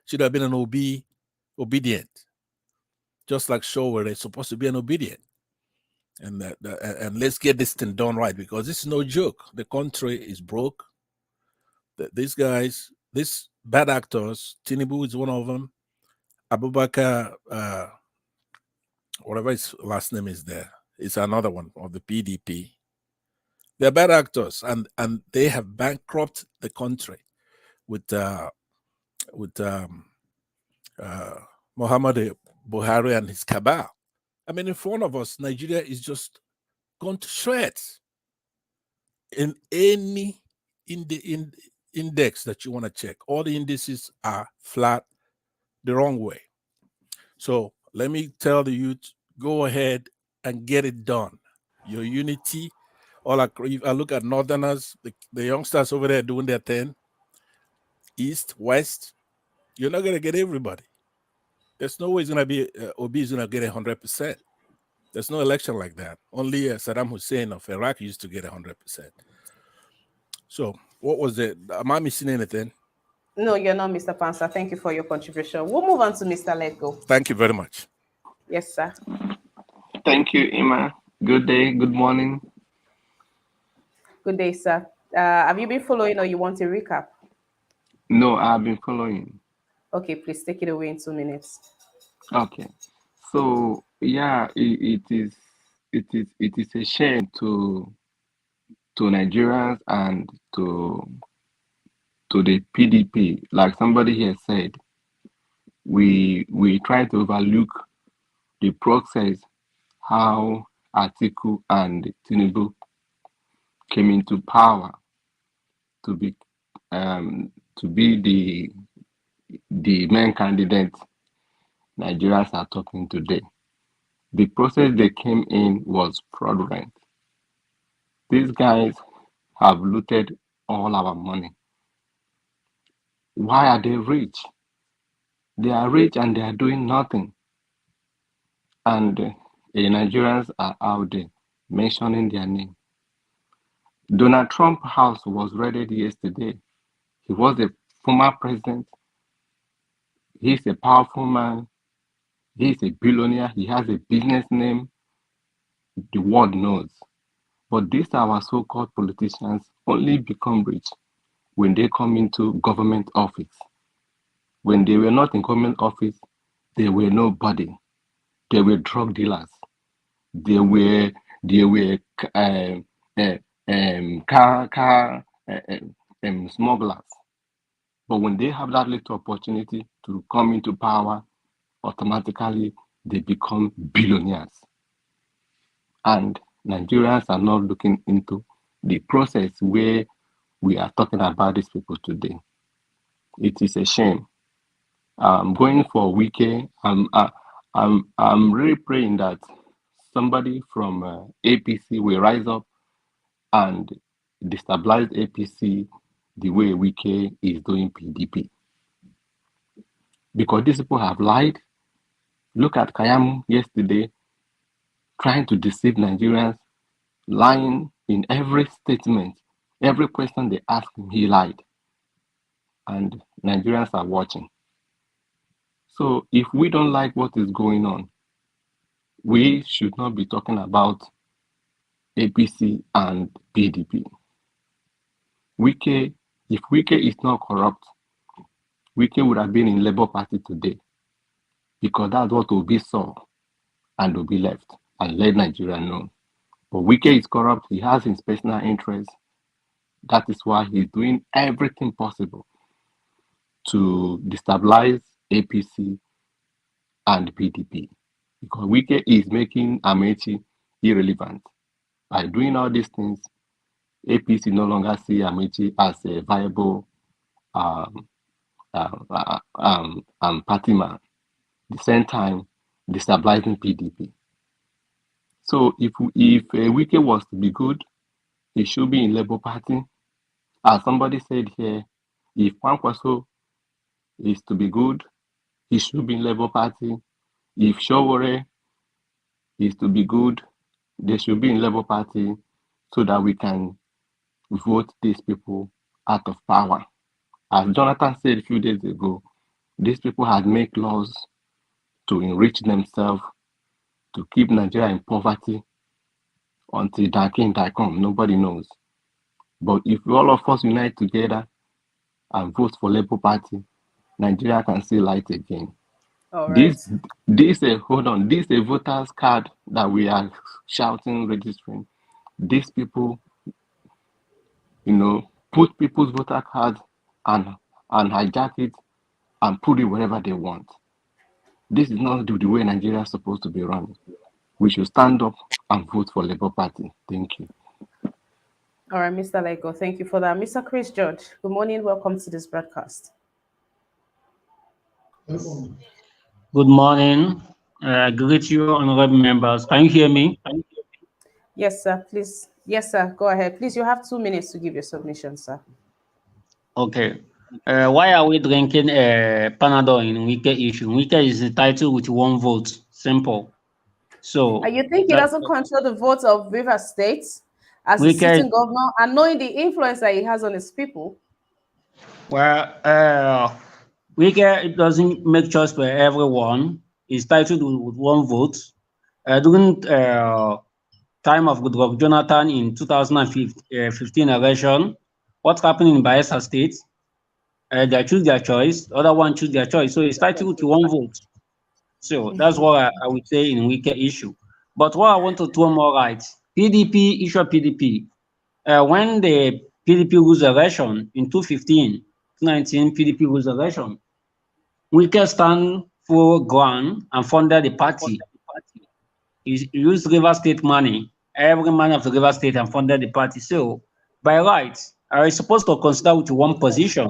Should have been an obedient. Just like Shower, they're supposed to be an obedient. And let's get this thing done right, because this is no joke. The country is broke. These guys, these bad actors, TINUBU is one of them. Abubakar, whatever his last name is there, is another one of the PDP. They're bad actors, and they have bankrupted the country with Muhammad Buhari and his cabal. I mean, in front of us, Nigeria is just gone to shreds. In any index that you want to check, all the indices are flat the wrong way. So let me tell the youth, go ahead and get it done. Your unity. If I look at Northerners, the youngsters over there doing their thing, East, West, you're not going to get everybody. There's no way it's going to be, Obi is going to get 100%. There's no election like that. Only Saddam Hussein of Iraq used to get 100%. So what was it? Am I missing anything? No, you're not, Mr. Pansa. Thank you for your contribution. We'll move on to Mr. Letgo. Thank you very much. Yes, sir. Thank you, Emma. Good day, good morning. Good day, sir. Have you been following, or you want a recap? No, I've been following. Okay, please take it away in 2 minutes. Okay. So yeah, it is a shame to Nigerians and to the PDP. Like somebody here said, we try to overlook the process, how ATIKU and TINUBU came into power to be the main candidate Nigerians are talking today. The process they came in was fraudulent. These guys have looted all our money. Why are they rich? They are rich and they are doing nothing. And the Nigerians are out there mentioning their name. Donald Trump's house was raided yesterday. He was a former president. He's a powerful man. He's a billionaire. He has a business name. The world knows. But these our so-called politicians only become rich when they come into government office. When they were not in government office, they were nobody. They were drug dealers. They were smugglers. But when they have that little opportunity to come into power, automatically they become billionaires. And Nigerians are not looking into the process where we are talking about these people today. It is a shame. Going for Wike, I'm really praying that somebody from APC will rise up and destabilize APC the way Wike is doing PDP. Because these people have lied. Look at Kayam yesterday, trying to deceive Nigerians, lying in every statement. Every question they asked him, he lied. And Nigerians are watching. So if we don't like what is going on, we should not be talking about APC and PDP. Wike, if Wike is not corrupt, Wike would have been in Labour Party today, because that's what Obi saw and Obi left and let Nigeria know. But Wike is corrupt. He has his personal interests. That is why he's doing everything possible to destabilize APC and PDP, because Wike is making Amechi irrelevant. By doing all these things, APC no longer see Amechi as a viable party man. At the same time, destabilizing PDP. So if Wike was to be good, he should be in Labour Party. As somebody said here, if Kwankwaso is to be good, he should be in Labour Party. If Showore is to be good, they should be in Labour Party, so that we can vote these people out of power. As Jonathan said a few days ago, these people had made laws to enrich themselves, to keep Nigeria in poverty until Dakin come. Nobody knows. But if all of us unite together and vote for Labour Party, Nigeria can see light again. All right. This hold on. This a voters card that we are shouting, registering. These people, put people's voter cards and hijack it and put it wherever they want. This is not the way Nigeria is supposed to be run. We should stand up and vote for Labour Party. Thank you. All right, Mr. Lego, thank you for that. Mr. Chris George, good morning. Welcome to this broadcast. Good morning. I greet you, honorable members. Can you hear me? Yes, sir. Please. Yes, sir. Go ahead. Please, you have 2 minutes to give your submission, sir. Okay. Why are we drinking Panadol in Wike issue? Wike is entitled with 1 vote. Simple. So. And you think he doesn't control the votes of River State as a sitting governor, and knowing the influence that he has on his people? Well, Wike doesn't make choice for everyone. He's titled with 1 vote. During time of Goodluck Jonathan in 2015 election, what happened in Bayelsa State? They choose their choice. The other one choose their choice. So it's titled to 1 vote. So that's what I would say in Wike issue. But what I want to throw more right, PDP issue PDP. When the PDP lose election in 2015, 2019, PDP lose election, Wike stand for ground and funded the party. He used River State money, every man of the River State, and funded the party. So by right, I was supposed to consider with 1 position.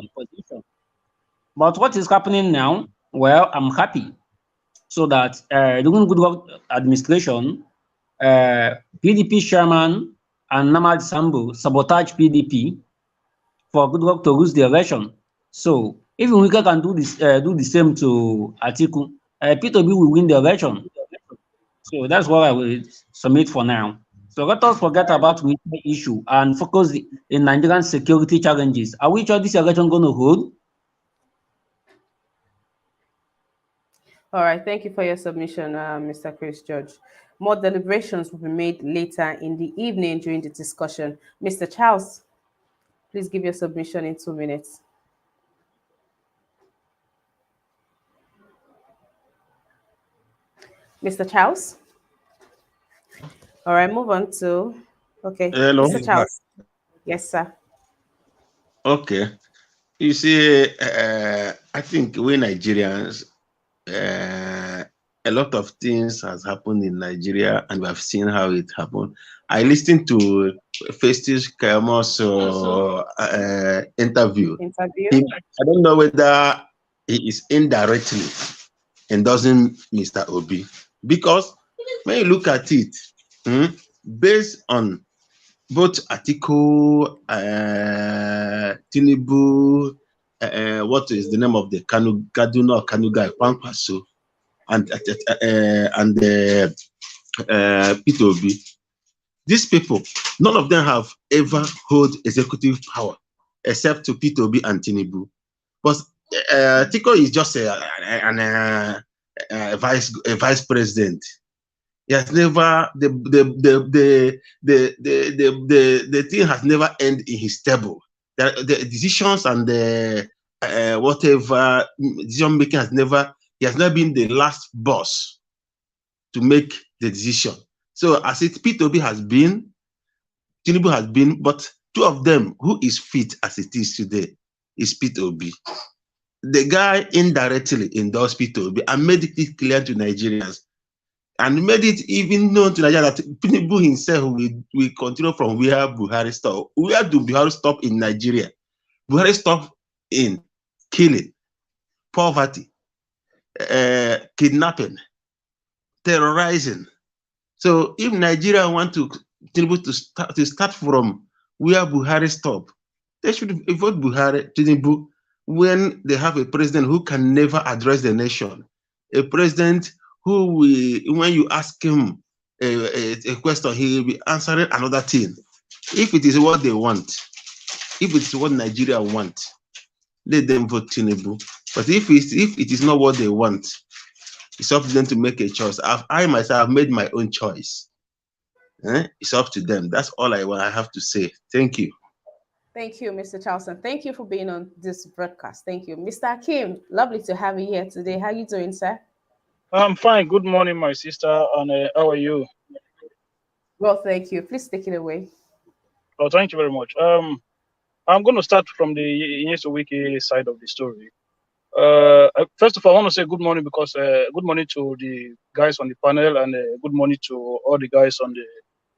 But what is happening now? Well, I'm happy. So that during Goodluck administration, PDP chairman and Namad Sambo sabotage PDP for Goodluck to lose the election. So if Wike can do this, do the same to Atiku, P2B will win the election. So that's what I will submit for now. So let us forget about the issue and focus in Nigerian security challenges. Are we sure this election going to hold? All right, thank you for your submission, Mr. Chris George. More deliberations will be made later in the evening during the discussion. Mr. Charles, please give your submission in 2 minutes. Mr. Charles? All right, move on to, okay. Hello. Mr. Charles. Yes, sir. Okay. You see, I think we Nigerians, a lot of things has happened in Nigeria, and we have seen how it happened. I listened to Festus Kayama's interview. I don't know whether he is indirectly endorsing Mr. Obi. Because when you look at it, based on both Atiku, Tinubu, what is the name of the Kaduna or Kanu guy, Kwankwaso, and Peter Obi. These people, none of them have ever held executive power except to Peter Obi and Tinubu. But Atiku is just a vice president. He has never the thing has never ended in his table. The decisions and the whatever decision making has never. He has never been the last boss to make the decision. So as it Peter Obi has been, Tinubu has been, but two of them who is fit as it is today is Peter Obi. The guy indirectly endorsed Peter Obi and made it clear to Nigerians, and made it even known to Nigeria that Tinubu himself will continue from where Buhari stopped. Where do Buhari stop in Nigeria? Buhari stopped in killing, poverty, kidnapping, terrorizing. So if Nigeria want to Tinubu to start from where Buhari stopped, they should vote Buhari, Tinubu, when they have a president who can never address the nation, a president who will, when you ask him a question, he will be answering another thing. If it is what they want, if it's what Nigeria want, let them vote Tinubu. But if it is not what they want, it's up to them to make a choice. I myself have made my own choice. It's up to them. That's all I have to say. Thank you. Thank you, Mr. Charleston. Thank you for being on this broadcast. Thank you. Mr. Akim, lovely to have you here today. How are you doing, sir? I'm fine. Good morning, my sister. And how are you? Well, thank you. Please take it away. Oh, thank you very much. I'm going to start from the Wike side of the story. First of all, I want to say good morning because good morning to the guys on the panel and good morning to all the guys on the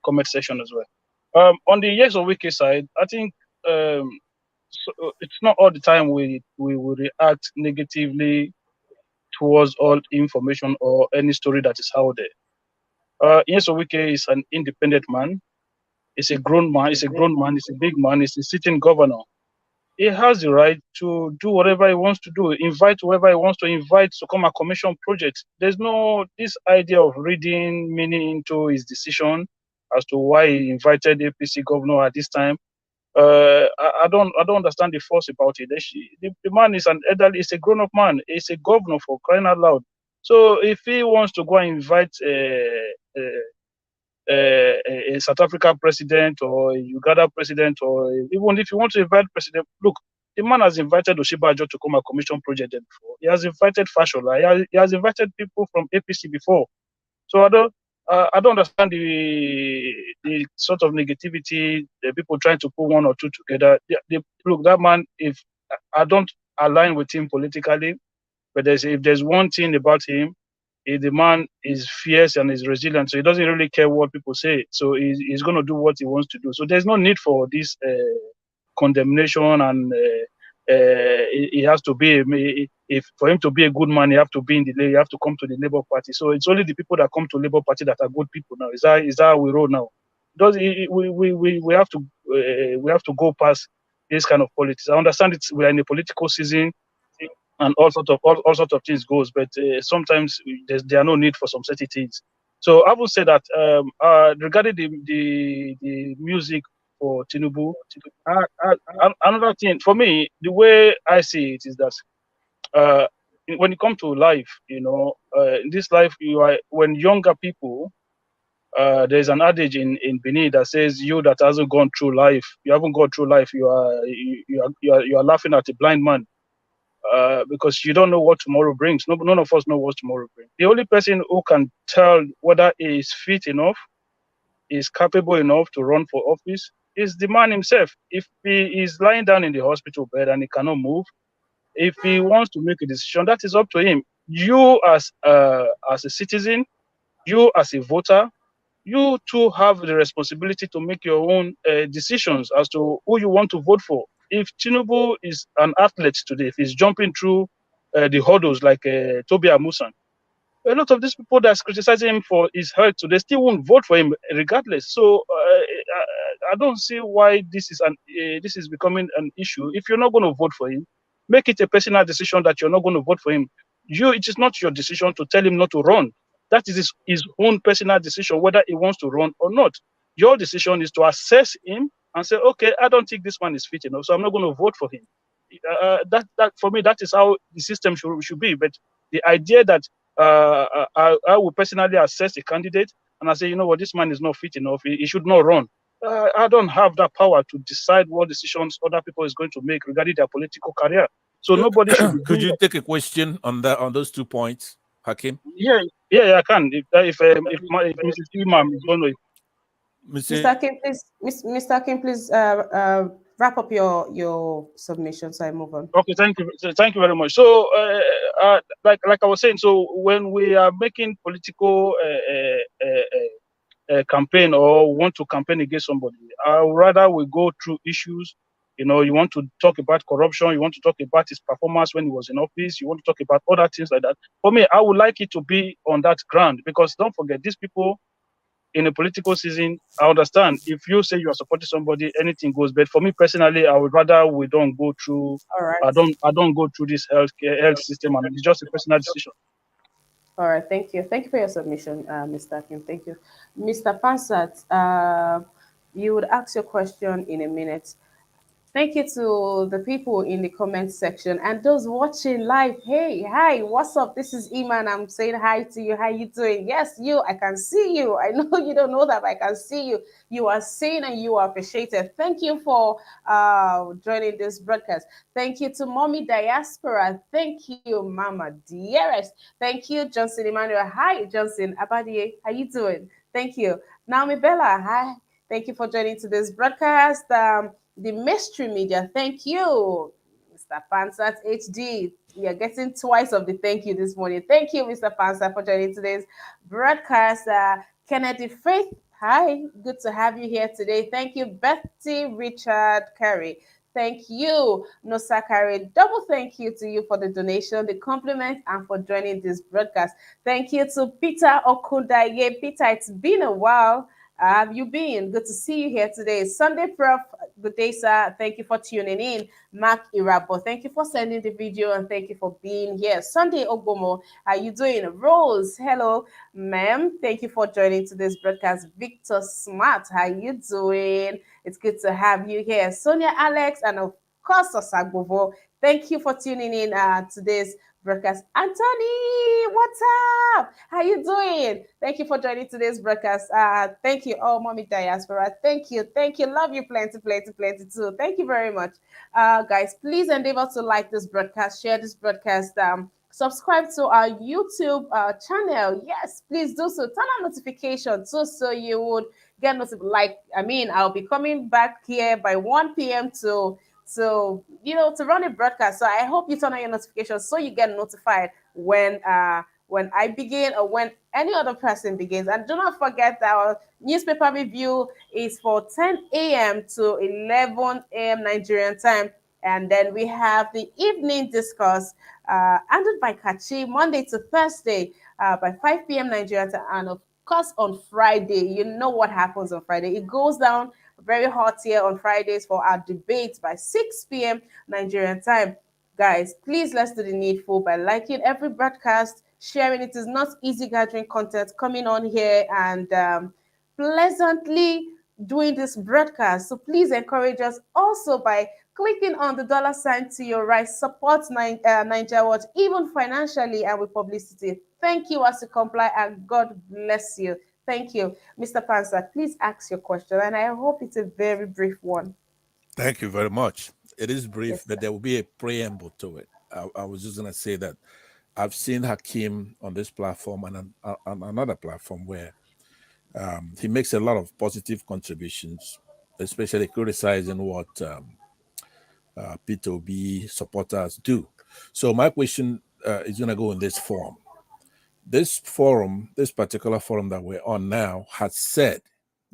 comment section as well. On the Wike side, I think it's not all the time we will react negatively towards all information or any story that is out there. Wike is an independent man. He's a grown man. He's a grown man. He's a big man. He's a sitting governor. He has the right to do whatever he wants to do, invite whoever he wants to invite to come and commission projects. There's no this idea of reading meaning into his decision as to why he invited APC governor at this time. I don't understand the force about it. The man is an elderly, he's a grown-up man. He's a governor, for crying out loud. So if he wants to go and invite a South Africa president or a Uganda president, or even if you want to invite president, look, the man has invited Oshibajo to come and commission project there before. He has invited Fashola. He has invited people from APC before. So I don't understand the sort of negativity, the people trying to put one or two together. Look, that man, if I don't align with him politically, but if there's one thing about him, the man is fierce and is resilient, so he doesn't really care what people say. So he's going to do what he wants to do. So there's no need for this condemnation, and he has to be. If for him to be a good man, he have to be in the. You have to come to the Labour Party. So it's only the people that come to Labour Party that are good people now. Is that how we roll now? We have to go past this kind of politics. I understand we are in a political season, and all sorts of things goes, but sometimes there are no need for some certain things. So I would say that regarding the music for Tinubu, another thing for me, the way I see it is that when it comes to life, in this life, when younger people, there's an adage in Benin that says, "You that hasn't gone through life, you haven't gone through life. You are laughing at a blind man." Because you don't know what tomorrow brings. None of us know what tomorrow brings. The only person who can tell whether he is fit enough, is capable enough to run for office, is the man himself. If he is lying down in the hospital bed and he cannot move, if he wants to make a decision, that is up to him. You as a citizen, you as a voter, you too have the responsibility to make your own decisions as to who you want to vote for. If Tinubu is an athlete today, if he's jumping through the hurdles like Toby Amusan, a lot of these people that's criticizing him for his health, so they still won't vote for him regardless. So I don't see why this is becoming an issue. If you're not going to vote for him, make it a personal decision that you're not going to vote for him. It is not your decision to tell him not to run. That is his own personal decision whether he wants to run or not. Your decision is to assess him and say, okay, I don't think this man is fit enough, so I'm not going to vote for him. That for me, that is how the system should be. But the idea that I will personally assess a candidate and I say, you know what, this man is not fit enough, he should not run. I don't have that power to decide what decisions other people is going to make regarding their political career. So nobody should be Could doing you that. take a question on those 2 points, Hakim? Yeah, I can. If Mrs. Imam is going to. Mr. Mr. Kim, please, Mr. Kim, please wrap up your submission so I move on. Okay, thank you very much. So, like I was saying, so when we are making political campaign or want to campaign against somebody, rather we go through issues. You know, you want to talk about corruption, you want to talk about his performance when he was in office, you want to talk about other things like that. For me, I would like it to be on that ground, because don't forget, these people in a political season, I understand if you say you are supporting somebody, anything goes. But for me personally, I would rather we don't go through. All right. I don't go through this health system, and it's just a personal decision. All right, thank you. Thank you for your submission, Mr. Kim. Thank you. Mr. Pansat, you would ask your question in a minute. Thank you to the people in the comment section and those watching live. Hey, hi, what's up? This is Iman. I'm saying hi to you. How you doing? Yes, you. I can see you. I know you don't know that, but I can see you. You are seen and you are appreciated. Thank you for joining this broadcast. Thank you to Mommy Diaspora. Thank you, Mama Dearest. Thank you, Johnson Emmanuel. Hi, Johnson Abadie. How you doing? Thank you. Naomi Bella. Hi. Thank you for joining today's broadcast. The mystery media, thank you. Mr. Pansat HD. We are getting twice of the thank you this morning. Thank you, Mr. Pansat, for joining today's broadcast. Kennedy Faith, hi. Good to have you here today. Thank you, Betty Richard Carey. Thank you, Nosa Carey. Double thank you to you for the donation, the compliment, and for joining this broadcast. Thank you to Peter Okundaye. Peter, it's been a while. Have you been? Good to see you here today. Sunday Prof, good day, sir. Thank you for tuning in. Mark Irabo, thank you for sending the video and thank you for being here. Sunday Ogbomo, how you doing? Rose, hello, ma'am. Thank you for joining today's broadcast. Victor Smart, how you doing? It's good to have you here. Sonia Alex, and of course, Osagbovo. Thank you for tuning in today's broadcast. Anthony, what's up? How you doing? Thank you for joining today's broadcast. Thank you. Oh, Mommy Diaspora. Thank you. Thank you. Love you plenty, plenty, plenty too. Thank you very much. Guys, please endeavor to like this broadcast, share this broadcast, subscribe to our YouTube channel. Yes, please do so. Turn on notifications so you would get notified. I'll be coming back here by 1 p.m. to run a broadcast. So I hope you turn on your notifications so you get notified when I begin or when any other person begins. And do not forget that our newspaper review is for 10 a.m. to 11 a.m. Nigerian time. And then we have the evening discourse handled by Kachi, Monday to Thursday by 5 p.m. Nigerian time. And of course, on Friday, you know what happens on Friday. It goes down very hot here on Fridays for our debates by 6 p.m. Nigerian time. Guys, please let's do the needful by liking every broadcast, sharing. It is not easy gathering content, coming on here and pleasantly doing this broadcast. So please encourage us also by clicking on the $ to your right. Support Nigeria Watch, even financially and with publicity. Thank you as you comply, and God bless you. Thank you. Mr. Panzer, please ask your question, and I hope it's a very brief one. Thank you very much. It is brief, Yes, but there will be a preamble to it. I was just going to say that I've seen Hakim on this platform and on another platform where he makes a lot of positive contributions, especially criticizing what P2B supporters do. So my question is going to go in this form. This particular forum that we're on now, has said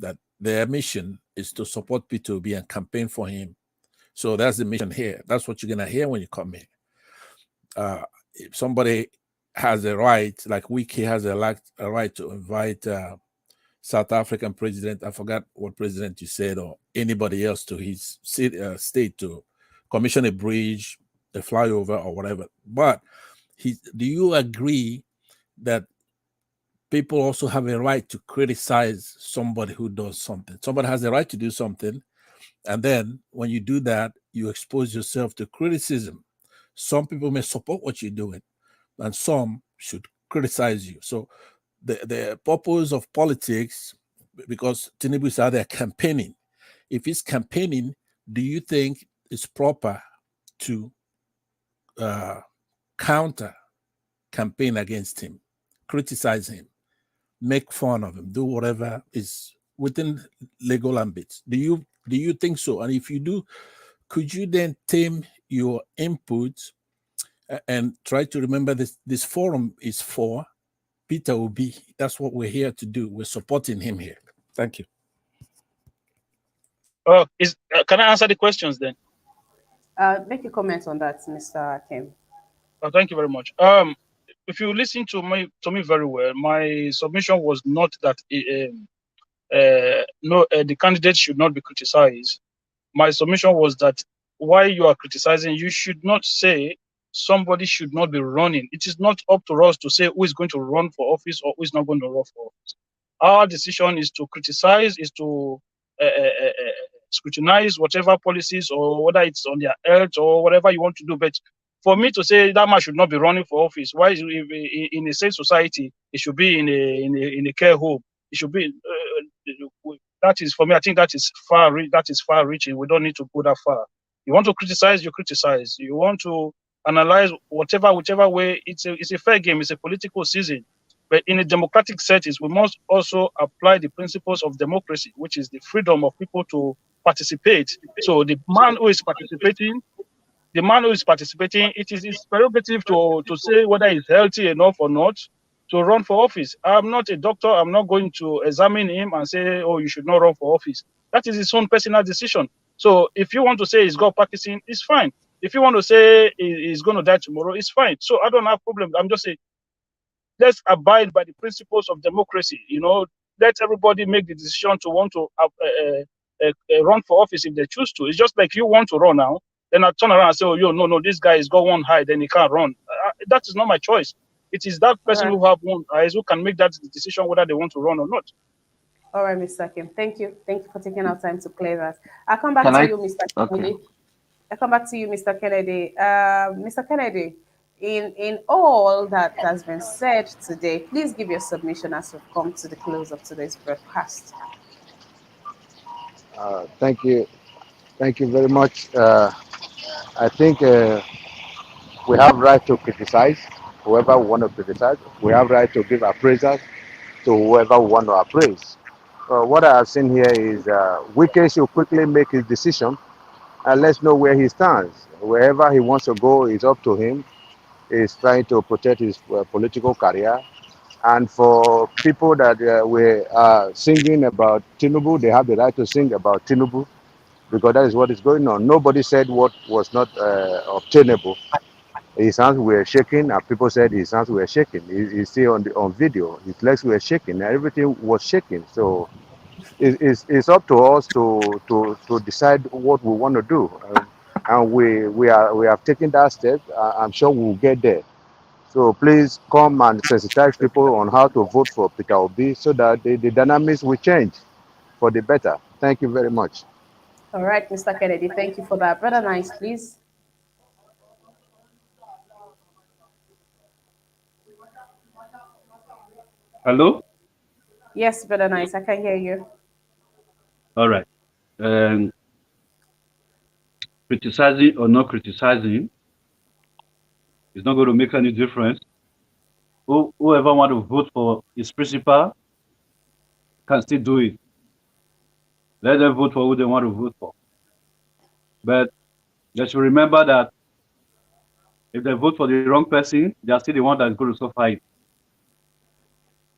that their mission is to support P2B and campaign for him. So that's the mission here. That's what you're going to hear when you come here. If somebody has a right, like Wike has a right to invite South African president, I forgot what president you said, or anybody else to his state to commission a bridge, a flyover, or whatever. But do you agree that people also have a right to criticize somebody who does something? Somebody has a right to do something, and then when you do that, you expose yourself to criticism. Some people may support what you're doing, and some should criticize you. So the purpose of politics, because Tinubu is out there campaigning. If he's campaigning, do you think it's proper to counter campaign against him, criticize him, make fun of him, do whatever is within legal ambits? Do you think so? And if you do, could you then tame your input and try to remember this forum is for Peter Obi? That's what we're here to do. We're supporting him here. Thank you. Can I answer the questions then? Make a comment on that, Mr. Kim. Thank you very much. If you listen to me very well, my submission was not that the candidate should not be criticized. My submission was that while you are criticizing, you should not say somebody should not be running. It is not up to us to say who is going to run for office or who is not going to run for office. Our decision is to criticize, is to scrutinize whatever policies, or whether it's on their health or whatever you want to do. But for me to say that man should not be running for office, why in a safe society it should be in a care home? It should be that is, for me, I think that is far reaching. We don't need to go that far. You want to criticize, you criticize. You want to analyze whichever way. It's a fair game. It's a political season. But in a democratic settings, we must also apply the principles of democracy, which is the freedom of people to participate. So the man who is participating, it is his prerogative to say whether he's healthy enough or not to run for office. I'm not a doctor. I'm not going to examine him and say, oh, you should not run for office. That is his own personal decision. So if you want to say he's got Parkinson, it's fine. If you want to say he's going to die tomorrow, it's fine. So I don't have problem. I'm just saying, let's abide by the principles of democracy. Let everybody make the decision to want to run for office if they choose to. It's just like you want to run now, then I turn around and say, oh, no, this guy has got one eye, then he can't run. That is not my choice. It is that person who have one eyes who can make that decision whether they want to run or not. All right, Mr. Kim. Thank you. Thank you for taking our time to clear that. I'll come back to you, Mr. Kennedy. I'll come back to you, Mr. Kennedy. Mr. Kennedy, in all that has been said today, please give your submission as we've come to the close of today's broadcast. Thank you. Thank you very much. I think we have right to criticize whoever we want to criticize. We have right to give appraisals to whoever we want to appraise. What I have seen here is Wike should quickly make his decision and let's know where he stands. Wherever he wants to go is up to him. He's trying to protect his political career. And for people that were singing about Tinubu, they have the right to sing about Tinubu because that is what is going on. Nobody said what was not obtainable. His hands were shaking, and people said his hands were shaking. He's still on video. His legs were shaking, and everything was shaking. So it's up to us to decide what we want to do, and we have taken that step. I'm sure we'll get there. So please come and sensitize people on how to vote for Peter Obi so that the dynamics will change for the better. Thank you very much. All right, Mr. Kennedy, thank you for that. Brother Nice, please. Hello? Yes, Brother Nice, I can hear you. All right. Criticizing or not criticizing is not going to make any difference. Whoever want to vote for his principal can still do it. Let them vote for who they want to vote for. But they should remember that if they vote for the wrong person, they are still the one that's going to suffer it.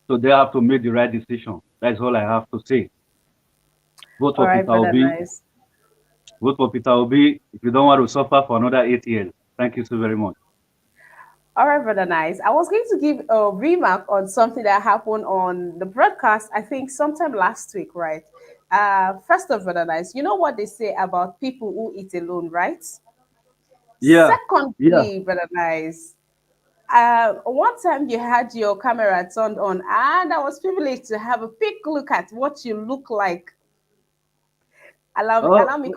So they have to make the right decision. That's all I have to say. Vote for Peter Obi. Nice. Vote for Peter Obi if you don't want to suffer for another 8 years. Thank you so very much. All right, brother Nice. I was going to give a remark on something that happened on the broadcast, I think sometime last week, right? First of brother Nice, you know what they say about people who eat alone, right? Yeah, yeah. Secondly, brother Nice, one time you had your camera turned on, and I was privileged to have a quick look at what you look like. Oh, Allow me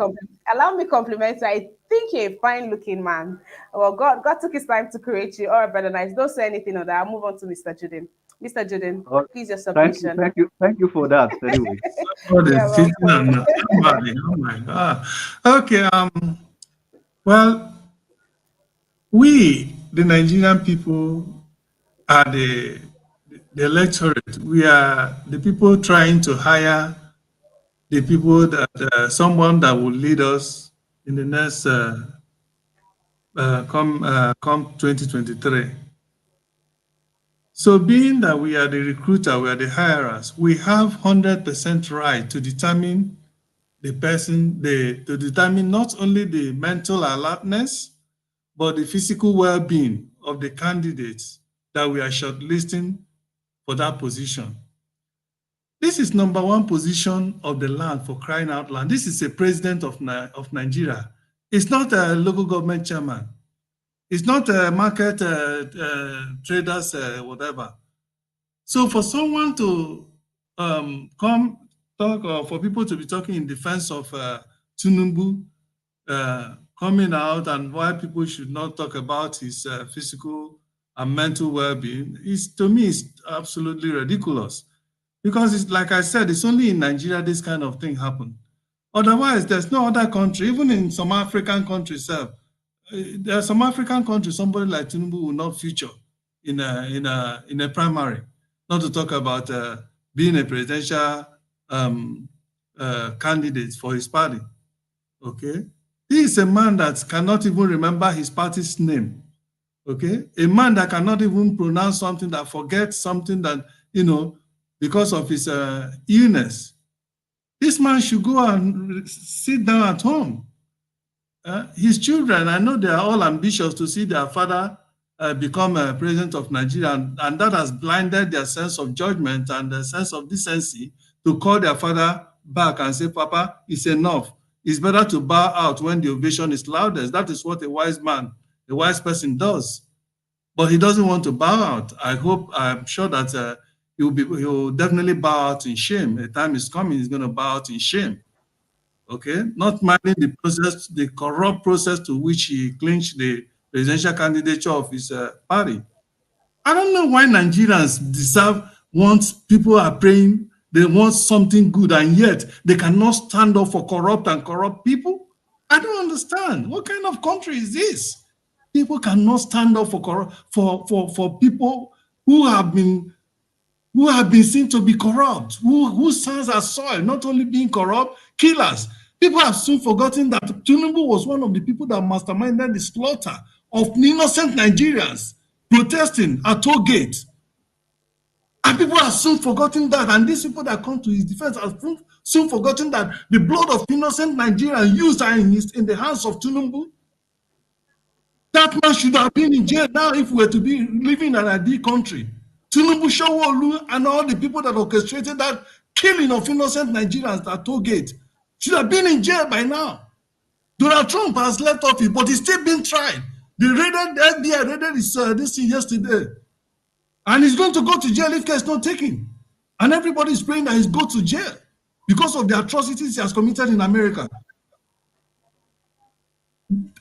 compliment you. I think you're a fine looking man. Well, God took his time to create you. All right, brother Nice. Don't say anything on that. I'll move on to Mr. Juden. Mr. Juden, oh, please your thank you, submission. thank you, thank you for that. Anyway, Somebody You're is cheating welcome. on somebody. Oh my God. Okay. Well, we, the Nigerian people, are the electorate. We are the people trying to hire the people that someone that will lead us in the next come 2023. So, being that we are the recruiter, we are the hirers, we have 100% right to determine the person, to determine not only the mental alertness, but the physical well-being of the candidates that we are shortlisting for that position. This is number one position of the land, for crying out loud. This is a president of Nigeria. It's not a local government chairman. It's not a market traders, whatever. So for someone to come talk, or for people to be talking in defense of TINUBU coming out, and why people should not talk about his physical and mental well-being, is, to me, is absolutely ridiculous. Because it's like I said, it's only in Nigeria this kind of thing happen. Otherwise, there's no other country, even in some African countries. There are some African countries, somebody like Tinubu will not feature in a primary. Not to talk about being a presidential candidate for his party. Okay, he is a man that cannot even remember his party's name. Okay, a man that cannot even pronounce something, that forgets something, that, because of his illness. This man should go and sit down at home. His children, I know they are all ambitious to see their father become president of Nigeria, and that has blinded their sense of judgment and their sense of decency to call their father back and say, Papa, it's enough. It's better to bow out when the ovation is loudest. That is what a wise man, a wise person does. But he doesn't want to bow out. I'm sure that he will definitely bow out in shame. A time is coming, he's going to bow out in shame. Okay, not minding the process, the corrupt process to which he clinched the presidential candidature of his party. I don't know why Nigerians people are praying, they want something good, and yet they cannot stand up for corrupt people. I don't understand. What kind of country is this? People cannot stand up for people who have been seen to be corrupt, who stands as soil, not only being corrupt, killers. People have soon forgotten that Tinubu was one of the people that masterminded the slaughter of innocent Nigerians protesting at toll gate. And people have soon forgotten that, and these people that come to his defense have soon forgotten that the blood of innocent Nigerians used in the hands of Tinubu. That man should have been in jail now if we were to be living in an ideal country. Tinubu, Shawolu, and all the people that orchestrated that killing of innocent Nigerians at toll gate should have been in jail by now. Donald Trump has left office, but he's still being tried. The FBI raided this thing yesterday. And he's going to go to jail if care is not taken. And everybody is praying that he's go to jail because of the atrocities he has committed in America.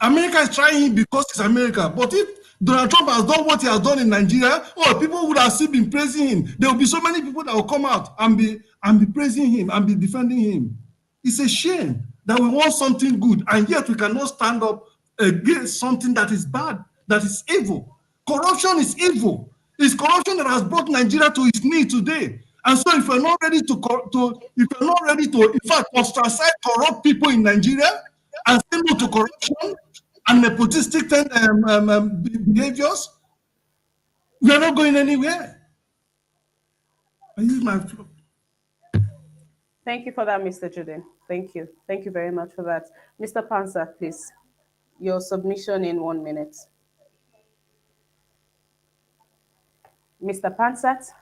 America is trying him because it's America. But if Donald Trump has done what he has done in Nigeria, people would have still been praising him. There will be so many people that will come out and be praising him and be defending him. It's a shame that we want something good, and yet we cannot stand up against something that is bad, that is evil. Corruption is evil. It's corruption that has brought Nigeria to its knees today. And so, if you're not ready to, in fact, ostracize corrupt people in Nigeria and say no to corruption and nepotistic behaviors, we are not going anywhere. I use my floor. Thank you for that, Mr. Juden. Thank you. Thank you very much for that. Mr. Panzer, please. Your submission in 1 minute. Mr. Pansat.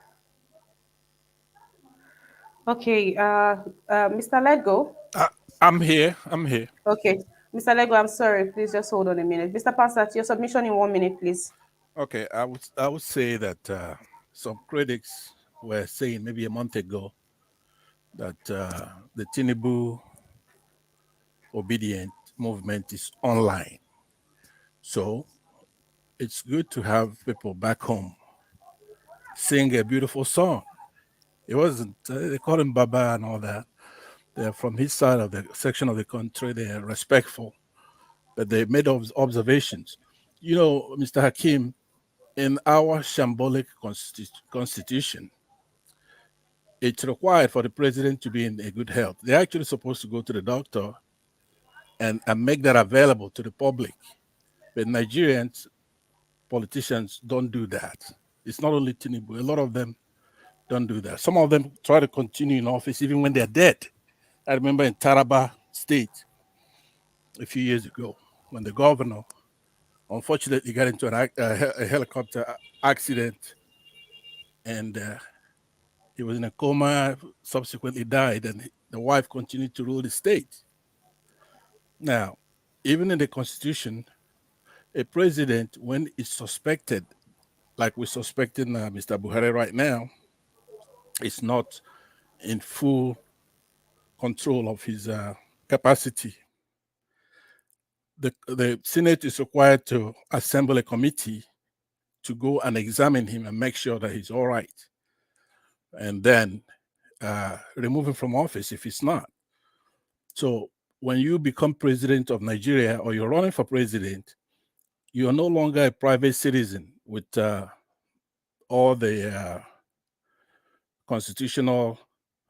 Okay, Mr. Lego. I'm here. I'm here. Okay, Mr. Lego, I'm sorry. Please just hold on a minute. Mr. Pansat, your submission in 1 minute, please. Okay, I would say that some critics were saying maybe a month ago that the TINUBU obedient movement is online. So it's good to have people back home sing a beautiful song. It wasn't, they call him Baba and all that. They're from his side of the section of the country. They are respectful, but they made observations. You know, Mr. Hakim, in our shambolic constitution, it's required for the president to be in a good health. They're actually supposed to go to the doctor and make that available to the public. But Nigerians, politicians don't do that. It's not only Tinubu, a lot of them don't do that. Some of them try to continue in office even when they're dead. I remember in Taraba State a few years ago when the governor unfortunately got into a helicopter accident and he was in a coma, subsequently died, and the wife continued to rule the state. Now, even in the constitution, a president, when it's suspected, like we're suspecting Mr. Buhari right now, is not in full control of his capacity. The Senate is required to assemble a committee to go and examine him and make sure that he's all right, and then remove him from office if he's not. So when you become president of Nigeria or you're running for president, you are no longer a private citizen with all the constitutional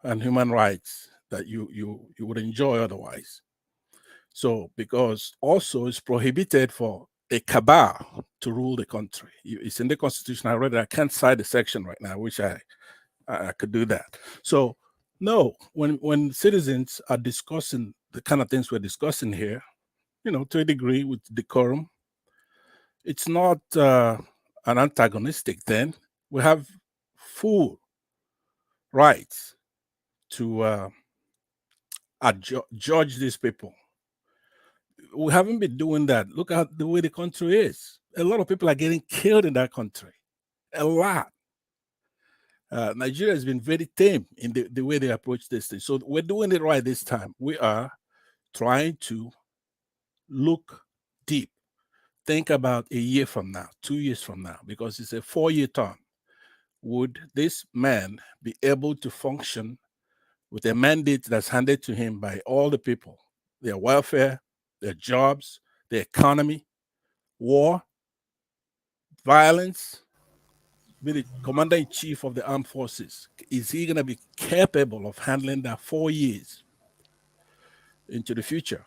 and human rights that you would enjoy otherwise. So because also it's prohibited for a cabal to rule the country. It's in the constitution. I read it. I can't cite the section right now. I wish I could do that. So no, when citizens are discussing the kind of things we're discussing here, you know, to a degree with decorum, it's not an antagonistic thing. We have full rights to judge these people. We haven't been doing that. Look at the way the country is. A lot of people are getting killed in that country. A lot. Nigeria has been very tame in the way they approach this thing. So we're doing it right this time. We are trying to look deep. Think about a year from now, 2 years from now, because it's a 4-year term. Would this man be able to function with a mandate that's handed to him by all the people, their welfare, their jobs, their economy, war, violence, be the commander-in-chief of the armed forces? Is he going to be capable of handling that 4 years into the future?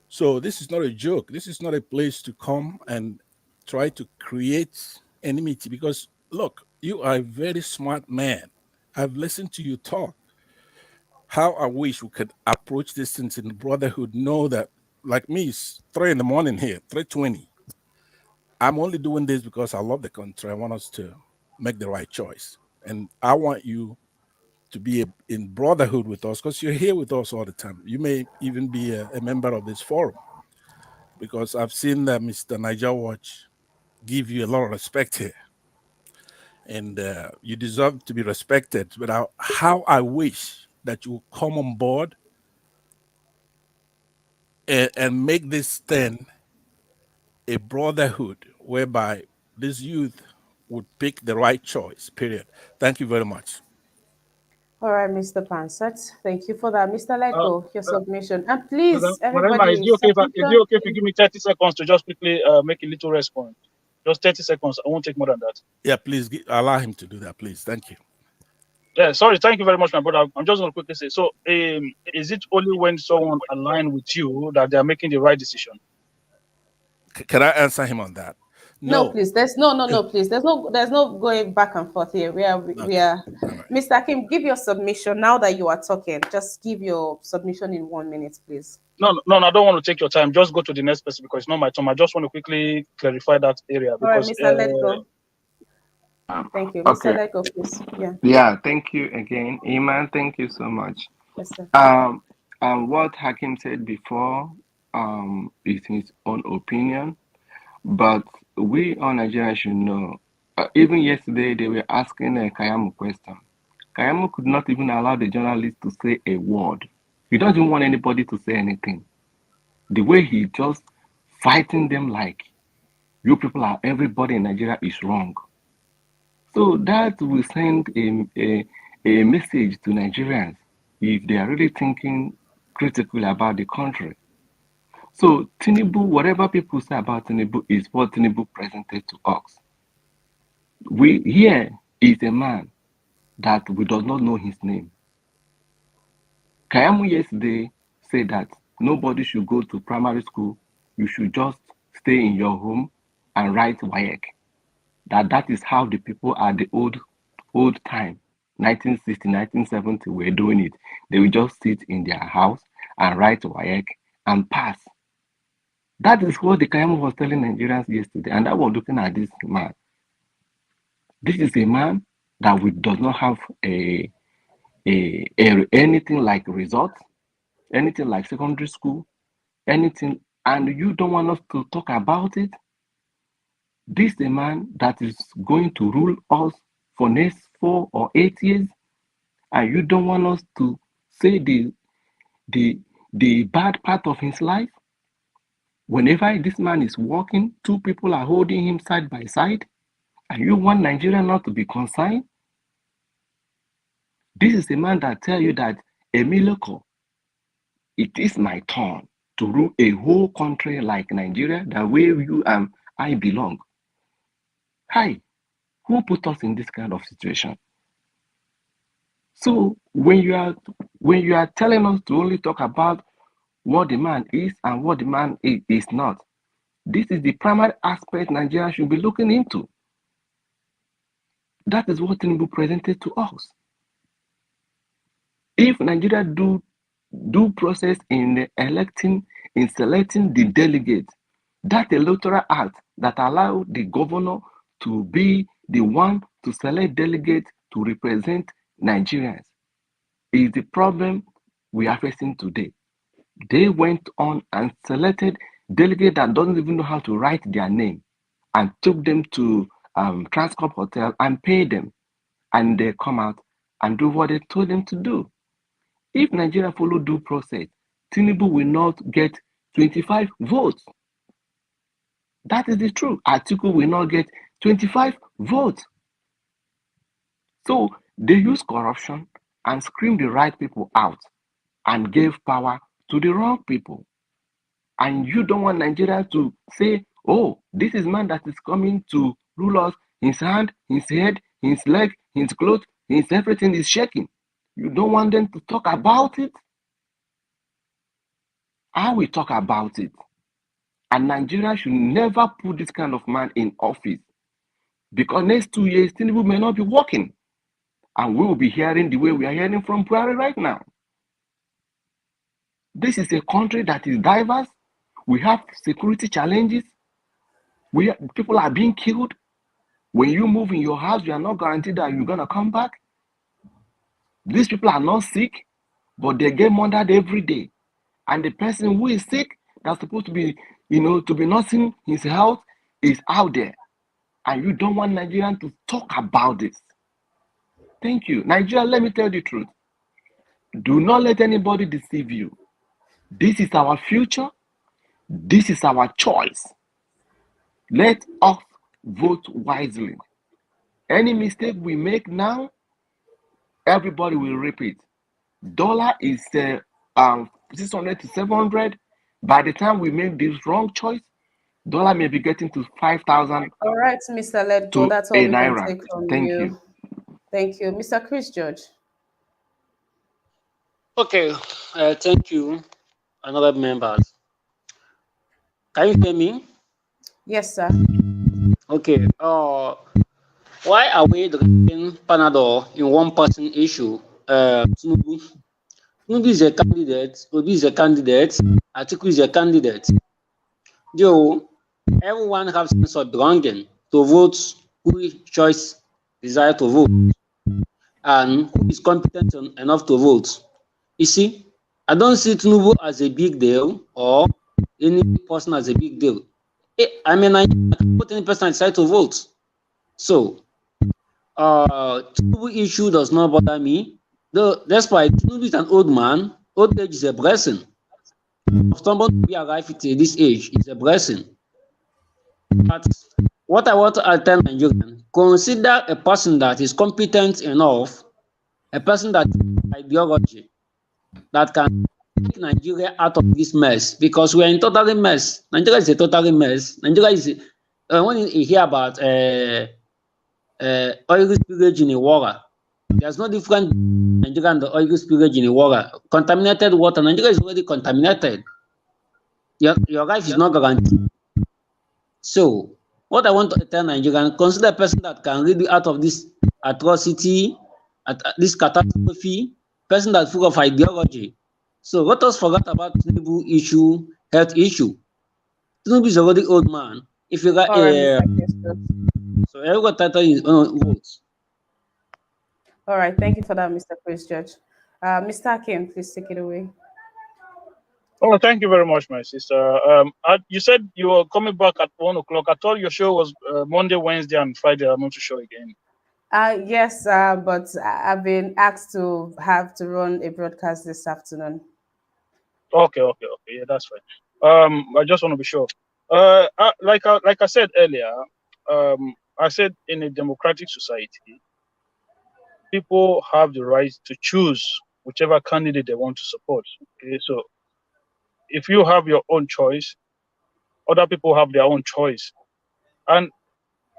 So this is not a joke. This is not a place to come and try to create enmity, because look, you are a very smart man. I've listened to you talk. How I wish we could approach this things in the brotherhood, know that, like me, it's 3 in the morning here, 3:20. I'm only doing this because I love the country. I want us to make the right choice. And I want you to be in brotherhood with us, because you're here with us all the time. You may even be a member of this forum, because I've seen that Mr. Niger Watch give you a lot of respect here. And you deserve to be respected. But how I wish that you come on board and make this thing a brotherhood whereby this youth would pick the right choice, period. Thank you very much. All right, Mr. Pansat. Thank you for that. Mr. Uh, Lego, your uh, submission. And please, Madam, everybody, is it submission. okay if you give me 30 seconds to just quickly make a little response? Just 30 seconds. I won't take more than that. Yeah, please allow him to do that, please. Thank you. Yeah, sorry. Thank you very much, my brother. I'm just going to quickly say, so is it only when someone aligns with you that they are making the right decision? Can I answer him on that? No, please. There's no, please. There's no going back and forth here. We are. Right. Mr. Akim, give your submission now that you are talking. Just give your submission in 1 minute, please. No, I don't want to take your time. Just go to the next person because it's not my turn. I just want to quickly clarify that area because. All right, Mr. Let's go. Thank you. Mr. Okay. Lego, please. Yeah. Yeah, thank you again, Iman. Thank you so much. Yes, sir. What Hakim said before is his own opinion, but we all Nigerians should know. Even yesterday, they were asking a Kayamu question. Kayamu could not even allow the journalist to say a word. He doesn't want anybody to say anything. The way he just fighting them like you people are everybody in Nigeria is wrong. So that will send a message to Nigerians if they are really thinking critically about the country. So TINUBU, whatever people say about TINUBU is what TINUBU presented to us. Here is a man that we do not know his name. Kayamu yesterday said that nobody should go to primary school. You should just stay in your home and write Wike. That is how the people at the old time, 1960, 1970, were doing it. They will just sit in their house and write Wike and pass. That is what the Kayamu was telling Nigerians yesterday. And I was looking at this man. This is a man that does not have anything like results, anything like secondary school, anything, and you don't want us to talk about it. This is a man that is going to rule us for next 4 or 8 years, and you don't want us to say the bad part of his life. Whenever this man is walking, 2 people are holding him side by side, and you want Nigeria not to be concerned. This is a man that tell you that Emiloko, it is my turn to rule a whole country like Nigeria, the way you and I belong. Hi, who put us in this kind of situation? So when you are telling us to only talk about what the man is and what the man is not, this is the primary aspect Nigeria should be looking into. That is what TINUBU presented to us. If Nigeria do process in selecting the delegates, that electoral act that allow the governor to be the one to select delegates to represent Nigerians is the problem we are facing today. They went on and selected delegates that don't even know how to write their name and took them to Transcorp Hotel and paid them, and they come out and do what they told them to do. If Nigeria follow due process, TINUBU will not get 25 votes. That is the truth. Atiku will not get 25 votes. So they use corruption and scream the right people out and gave power to the wrong people. And you don't want Nigeria to say, oh, this is man that is coming to rule us. His hand, his head, his leg, his clothes, his everything is shaking. You don't want them to talk about it? I will talk about it. And Nigeria should never put this kind of man in office, because next 2 years, TINUBU may not be working. And we will be hearing the way we are hearing from Buhari right now. This is a country that is diverse. We have security challenges. People are being killed. When you move in your house, you are not guaranteed that you're going to come back. These people are not sick, but they get murdered every day. And the person who is sick, that's supposed to be, to be nursing his health, is out there. And you don't want Nigerians to talk about this. Thank you. Nigeria, let me tell you the truth. Do not let anybody deceive you. This is our future. This is our choice. Let us vote wisely. Any mistake we make now, everybody will repeat. Dollar is 600 to 700. By the time we make this wrong choice, dollar may be getting to 5,000. All right, Mr. Letgo, that's all we can take from Thank you. Thank you. Mr. Chris George. Okay, thank you, another members. Can you hear me? Yes, sir. Okay. Why are we drinking Panadol in one person issue? TINUBU is a candidate. Obi is a candidate. Atiku is a candidate. Everyone has sense of belonging to vote who choice desire to vote and who is competent enough to vote. You see, I don't see TINUBU as a big deal or any person as a big deal. I mean, I can put any person decide to vote. So, TINUBU issue does not bother me. Though, despite TINUBU is an old man, old age is a blessing. For someone to be alive at this age is a blessing. But what I want to tell Nigerians, consider a person that is competent enough, a person that has ideology, that can take Nigeria out of this mess, because we are in totally mess. Nigeria is a totally mess. Nigeria is, when you hear about oil spillage in the water, there's no difference between Nigeria and the oil spillage in the water. Contaminated water, Nigeria is already contaminated. Your life is not guaranteed. So, what I want to tell Nigerians, consider a person that can lead you out of this atrocity, this catastrophe, person that's full of ideology. So let us forget about TINUBU issue, health issue. TINUBU is already old man. If you got so every title is votes. All right, thank you for that, Mr. Chris Judge. Mr. Akin, please take it away. Oh, thank you very much, my sister. You said you were coming back at 1 o'clock. I thought your show was Monday, Wednesday, and Friday. I'm not too sure again. Yes, but I've been asked to run a broadcast this afternoon. Okay, yeah, that's fine. I just want to be sure. Like I said earlier, I said in a democratic society, people have the right to choose whichever candidate they want to support. Okay, so if you have your own choice, other people have their own choice, and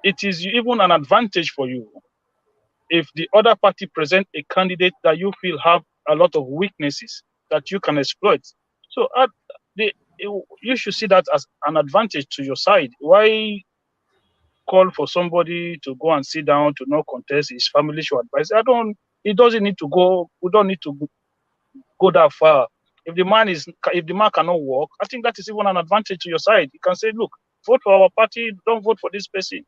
it is even an advantage for you if the other party present a candidate that you feel have a lot of weaknesses that you can exploit. So you should see that as an advantage to your side. Why call for somebody to go and sit down to not contest? His family should advise. It doesn't need to go. We don't need to go that far. If the man cannot work, I think that is even an advantage to your side. You can say, look, vote for our party, don't vote for this person,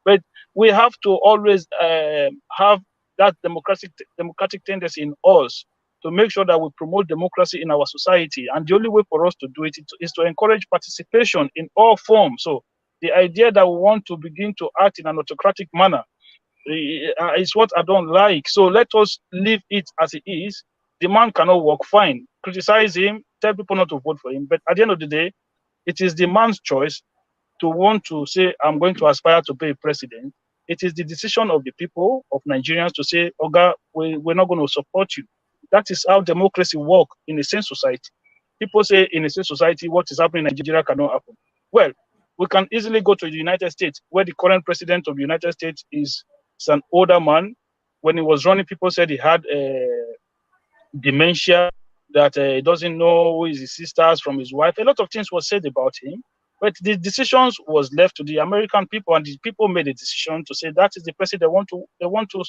But we have to always have that democratic tendency in us to make sure that we promote democracy in our society. And the only way for us to do it is to encourage participation in all forms. So the idea that we want to begin to act in an autocratic manner is what I don't like. So let us leave it as it is. The man cannot work, fine. Criticize him, tell people not to vote for him. But at the end of the day, it is the man's choice to want to say, I'm going to aspire to be a president. It is the decision of the people of Nigerians to say, Oga, we're not going to support you. That is how democracy works in a sane society. People say in a sane society, what is happening in Nigeria cannot happen. Well, we can easily go to the United States, where the current president of the United States is an older man. When he was running, people said he had dementia, that he doesn't know who is his sisters from his wife. A lot of things were said about him, but the decisions was left to the American people, and the people made a decision to say that is the president they want to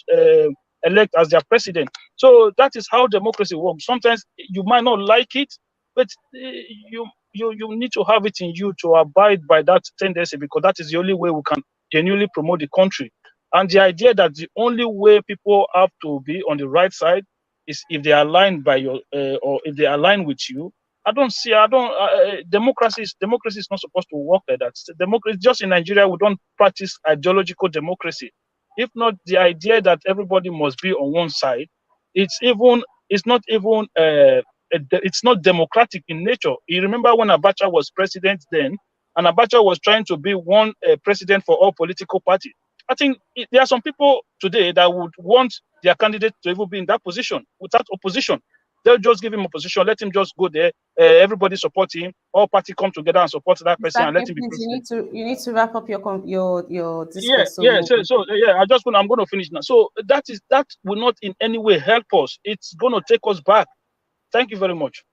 elect as their president. So that is how democracy works. Sometimes you might not like it, but you need to have it in you to abide by that tendency, because that is the only way we can genuinely promote the country. And the idea that the only way people have to be on the right side is if they align by your or if they align with you. Democracy is not supposed to work like that. Democracy, just in Nigeria, we don't practice ideological democracy. If not the idea that everybody must be on one side, it's not democratic in nature. You remember when Abacha was president then, and Abacha was trying to be one president for all political parties. I think there are some people today that would want their candidate to even be in that position without opposition. They'll just give him opposition, let him just go there. Everybody support him. All parties come together and support that person and let him be president. You need to wrap up your discourse. I'm going to finish now. So that will not in any way help us. It's going to take us back. Thank you very much.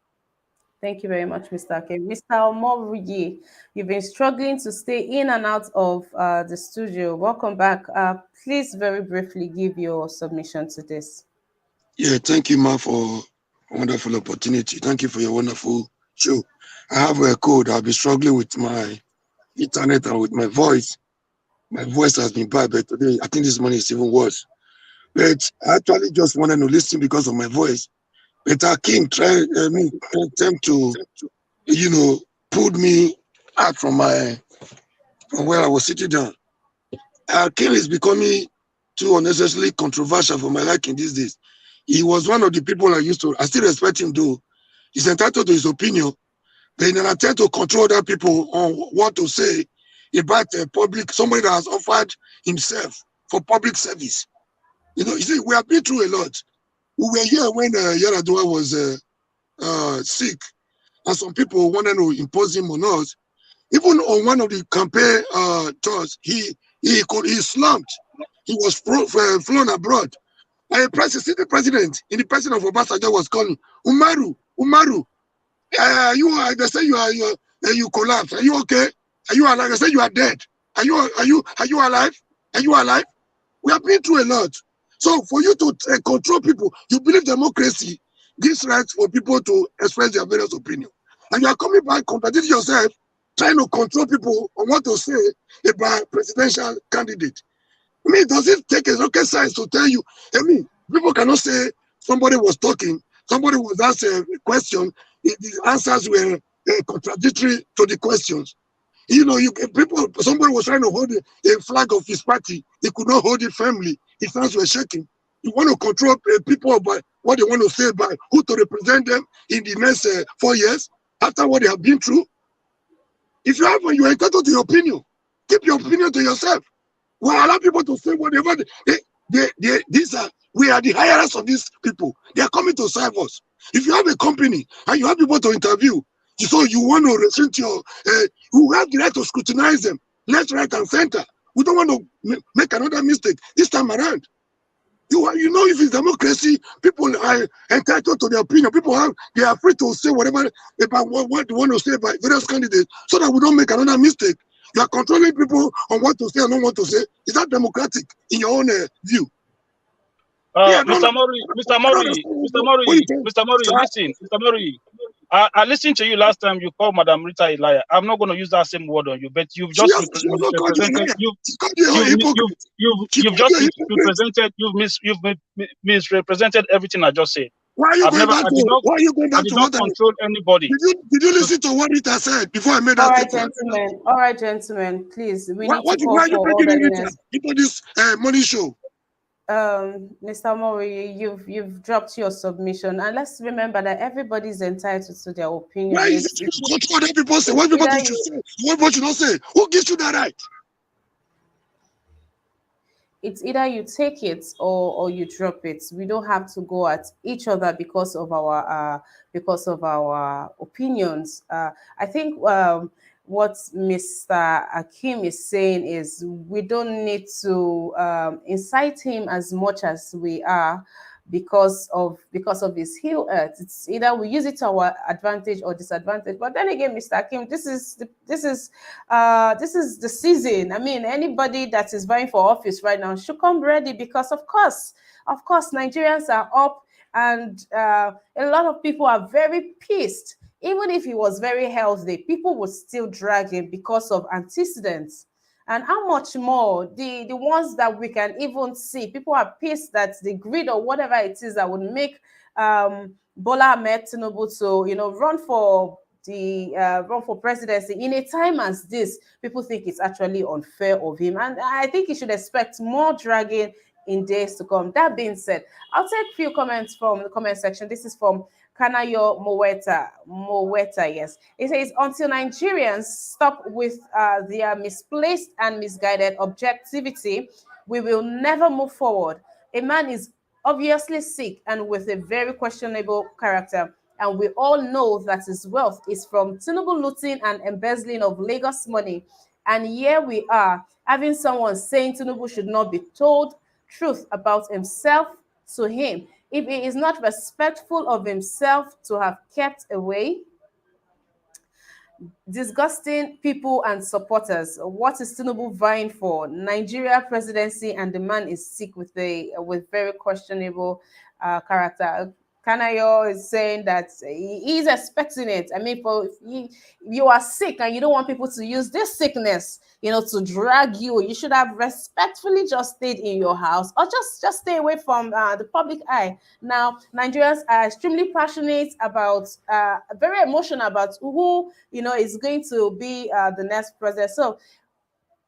Thank you very much, Mr. Ake. Mr. Omowuyi, you've been struggling to stay in and out of the studio. Welcome back. Please very briefly give your submission to this. Yeah, thank you, Ma, for a wonderful opportunity. Thank you for your wonderful show. I have a code. I've been struggling with my internet and with my voice, My voice has been bad, but today I think this morning is even worse. But I actually just wanted to listen because of my voice. But Akim tried attempt to, pull me out from where I was sitting down. Akim is becoming too unnecessarily controversial for my liking these days. He was one of the people I still respect him though. He's entitled to his opinion, but in an attempt to control other people on what to say about somebody that has offered himself for public service. You see, we have been through a lot. We were here when Yaradua was sick, and some people wanted to impose him on us. Even on one of the campaign tours, he slumped. He was flown abroad. And the president, in the president of Obasanjo was calling, Umaru, they say you collapsed. Are you okay? Are you alive? They say you are dead. Are you alive? Are you alive? We have been through a lot. So for you to control people, you believe democracy gives rights for people to express their various opinions. And you are coming back, contradicting yourself, trying to control people on what to say about presidential candidate. I mean, does it take a rocket science to tell you? I mean, people cannot say somebody was talking, somebody was asked a question, the answers were contradictory to the questions. Somebody was trying to hold a flag of his party. He could not hold it firmly. His hands were shaking. You want to control people by what they want to say, by who to represent them in the next 4 years after what they have been through. If you are entitled to your opinion, keep your opinion to yourself. We allow people to say whatever. We are the hirers of these people. They are coming to serve us. If you have a company and you have people to interview, so you want to listen to you have the right to scrutinize them, left, right, and center. We don't want to make another mistake this time around. If it's democracy, people are entitled to their opinion. They are free to say whatever about what they want to say about various candidates, so that we don't make another mistake. You are controlling people on what to say and not what to say. Is that democratic in your own view? Mr. Mori, listen, Mr. Mori. I listened to you last time. You called Madam Rita a liar. I'm not going to use that same word on you, but you've just misrepresented. You've misrepresented everything I just said. Why are you going back to what control anybody? Did you listen to what Rita said before I made that statement? All right, gentlemen, please. We need to why call for orderliness into this money show. Mr. Mori, you've dropped your submission, and let's remember that everybody's entitled to their opinion. Why is it control what people say? What people should say? What you don't say? Who gives you that right? It's either you take it or you drop it. We don't have to go at each other because of our opinions. I think what Mr. Akim is saying is we don't need to incite him as much as we are because of his heel earth. It's either we use it to our advantage or disadvantage. But then again, Mr. Akim, this is the season. I mean, anybody that is vying for office right now should come ready, because of course Nigerians are up, and a lot of people are very pissed. Even if he was very healthy, people would still drag him because of antecedents. And how much more the ones that we can even see, people are pissed that the greed or whatever it is that would make Bola Ahmed Tinubu to run for presidency in a time as this. People think it's actually unfair of him, and I think he should expect more dragging in days to come. That being said, I'll take a few comments from the comment section. This is from Kanayo Moweta, yes. It says, until Nigerians stop with their misplaced and misguided objectivity, we will never move forward. A man is obviously sick and with a very questionable character, and we all know that his wealth is from Tinubu looting and embezzling of Lagos money. And here we are, having someone saying Tinubu should not be told truth about himself to him. If he is not respectful of himself to have kept away, disgusting people and supporters. What is Tinubu vying for? Nigeria presidency, and the man is sick with very questionable character. Kanayo is saying that he's expecting it. I mean, for if you are sick and you don't want people to use this sickness, to drag you, you should have respectfully just stayed in your house or just stay away from the public eye. Now, Nigerians are extremely passionate about, very emotional about who is going to be the next president. So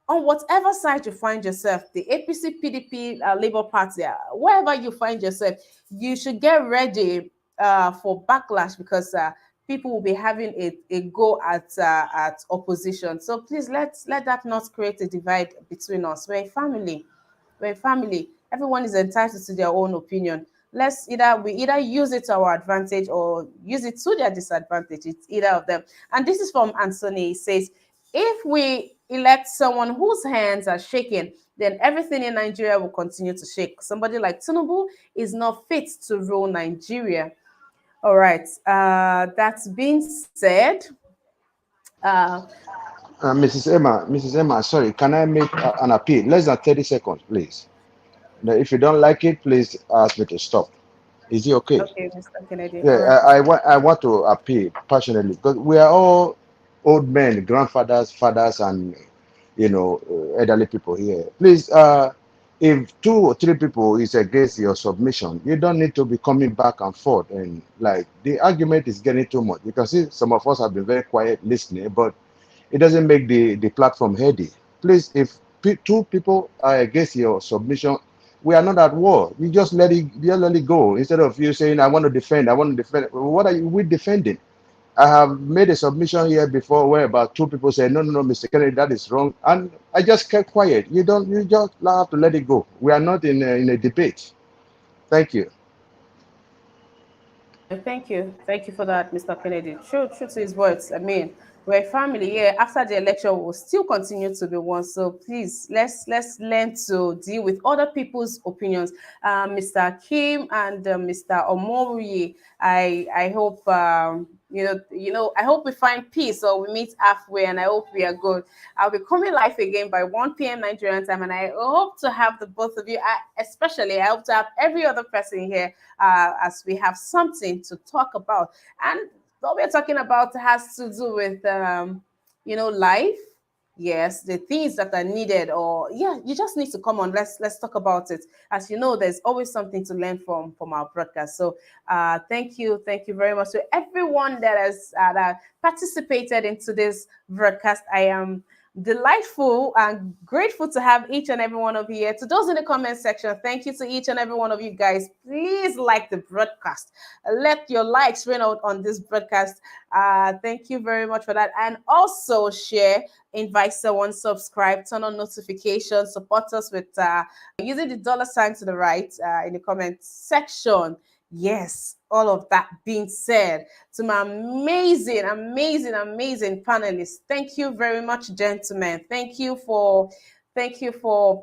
on whatever side you find yourself, the APC, PDP, Labour Party, wherever you find yourself, you should get ready for backlash because people will be having a go at opposition. So please let that not create a divide between us. We're a family. We're a family. Everyone is entitled to their own opinion. We either use it to our advantage or use it to their disadvantage. It's either of them. And this is from Anthony. He says, if we elect someone whose hands are shaking, then everything in Nigeria will continue to shake. Somebody like TINUBU is not fit to rule Nigeria. All right. That's being said. Mrs. Emma, sorry, can I make an appeal? Less than 30 seconds, please. Now, if you don't like it, please ask me to stop. Is it okay? Okay, Mr. Kennedy. Yeah, All right. I want to appeal passionately because we are all old men, grandfathers, fathers, and elderly people here. Please, if 2 or 3 people is against your submission, you don't need to be coming back and forth. And like the argument is getting too much. You can see some of us have been very quiet listening, but it doesn't make the platform heady. Please, if 2 people are against your submission, we are not at war. You just let it go instead of you saying, I want to defend. What are we defending? I have made a submission here before where about 2 people said, no, Mr. Kennedy, that is wrong. And I just kept quiet. You just have to let it go. We are not in a debate. Thank you. Thank you. Thank you for that, Mr. Kennedy. True to his words. I mean, we're a family. Yeah, after the election, we'll still continue to be one. So please, let's learn to deal with other people's opinions. Mr. Kim and Mr. Omori, I hope I hope we find peace or we meet halfway, and I hope we are good. I'll be coming live again by 1 p.m. Nigerian time, and I hope to have the both of you. I hope to have every other person here as we have something to talk about. And what we're talking about has to do with life. Yes, the things that are needed, or you just need to come on. Let's talk about it. As you know, there's always something to learn from our broadcast. So thank you very much to everyone that has participated into this broadcast. I am delightful and grateful to have each and every one of you here. To those in the comment section, thank you to each and every one of you guys. Please like the broadcast. Let your likes rain out on this broadcast. Thank you very much for that. And also share, invite someone, subscribe, turn on notifications, support us with using the $ to the right in the comment section. Yes, all of that being said, to my amazing panelists, thank you very much, gentlemen. Thank you for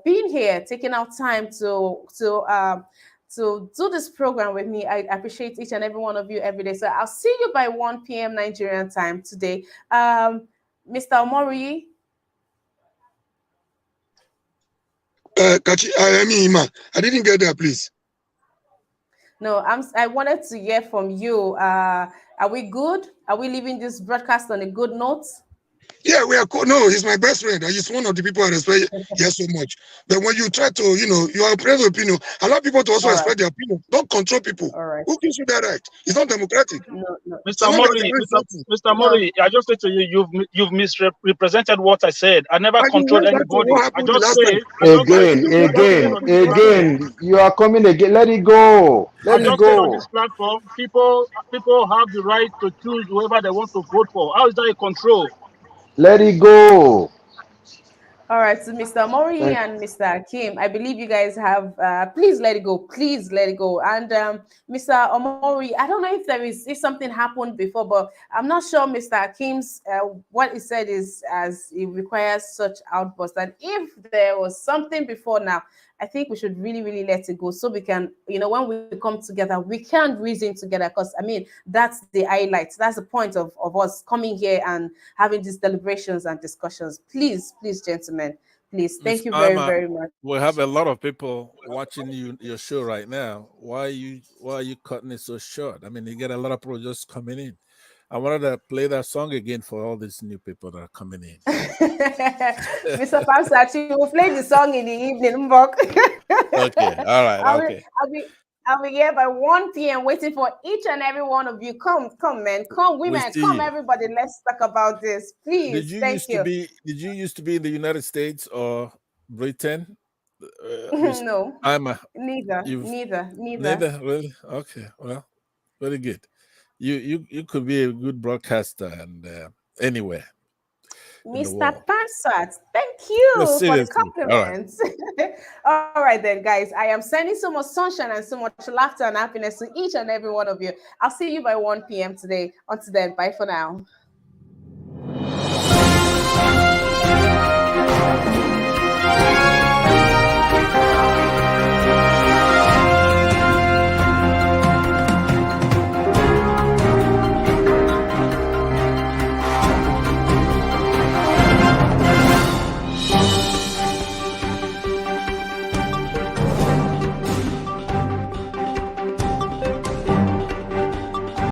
being here, taking out time to do this program with me. I appreciate each and every one of you every day. So I'll see you by 1 p.m. Nigerian time today. Mr. Omori. Kachi, I mean, Ima, I didn't get there, please. No, I wanted to hear from you. Are we good? Are we leaving this broadcast on a good note? Yeah, we are cool. No, he's my best friend. He's one of the people I respect here so much. But when you try to, you are present opinion, allow people to also respect their opinion. Don't control people. All right. Who gives you that right? It's not democratic. No. Mr. Mori, I just say to you, you've misrepresented what I said. I never controlled anybody. I just say again. You are coming again. Let it go. I just said on this platform, people have the right to choose whoever they want to vote for. How is that a control? Let it go. All right, so Mr. Mori and Mr. Kim, I believe you guys have. Please let it go. Please let it go. And Mr. Omori, I don't know if something happened before, but I'm not sure Mr. Kim's what he said is as it requires such outbursts. And if there was something before now, I think we should really let it go so we can, when we come together, we can reason together. Because that's the highlight. That's the point of us coming here and having these deliberations and discussions. Please, gentlemen, Please, Miss thank you very, Alma, very much. we have a lot of people watching your show right now. Why are you cutting it so short? I mean, you get a lot of people just coming in. I wanted to play that song again for all these new people that are coming in. Mr. Pamsachi will play the song in the evening. Mbok. Okay, all right, I'll be, okay. I'll be, I'll be here by 1 p.m. waiting for each and every one of you. Come, men, come, We women, see come, you. everybody. Let's talk about this, please. Thank you. Did you used to be in the United States or Britain? Miss No, Alma, neither, you've neither, neither. neither really? Okay, well, very good. You could be a good broadcaster and anywhere in the Mr. world. Pansat, thank No, you for the seriously. All right. compliments. All right, then, guys. I am sending so much sunshine and so much laughter and happiness to each and every one of you. I'll see you by 1 p.m. today. Until then, bye for now.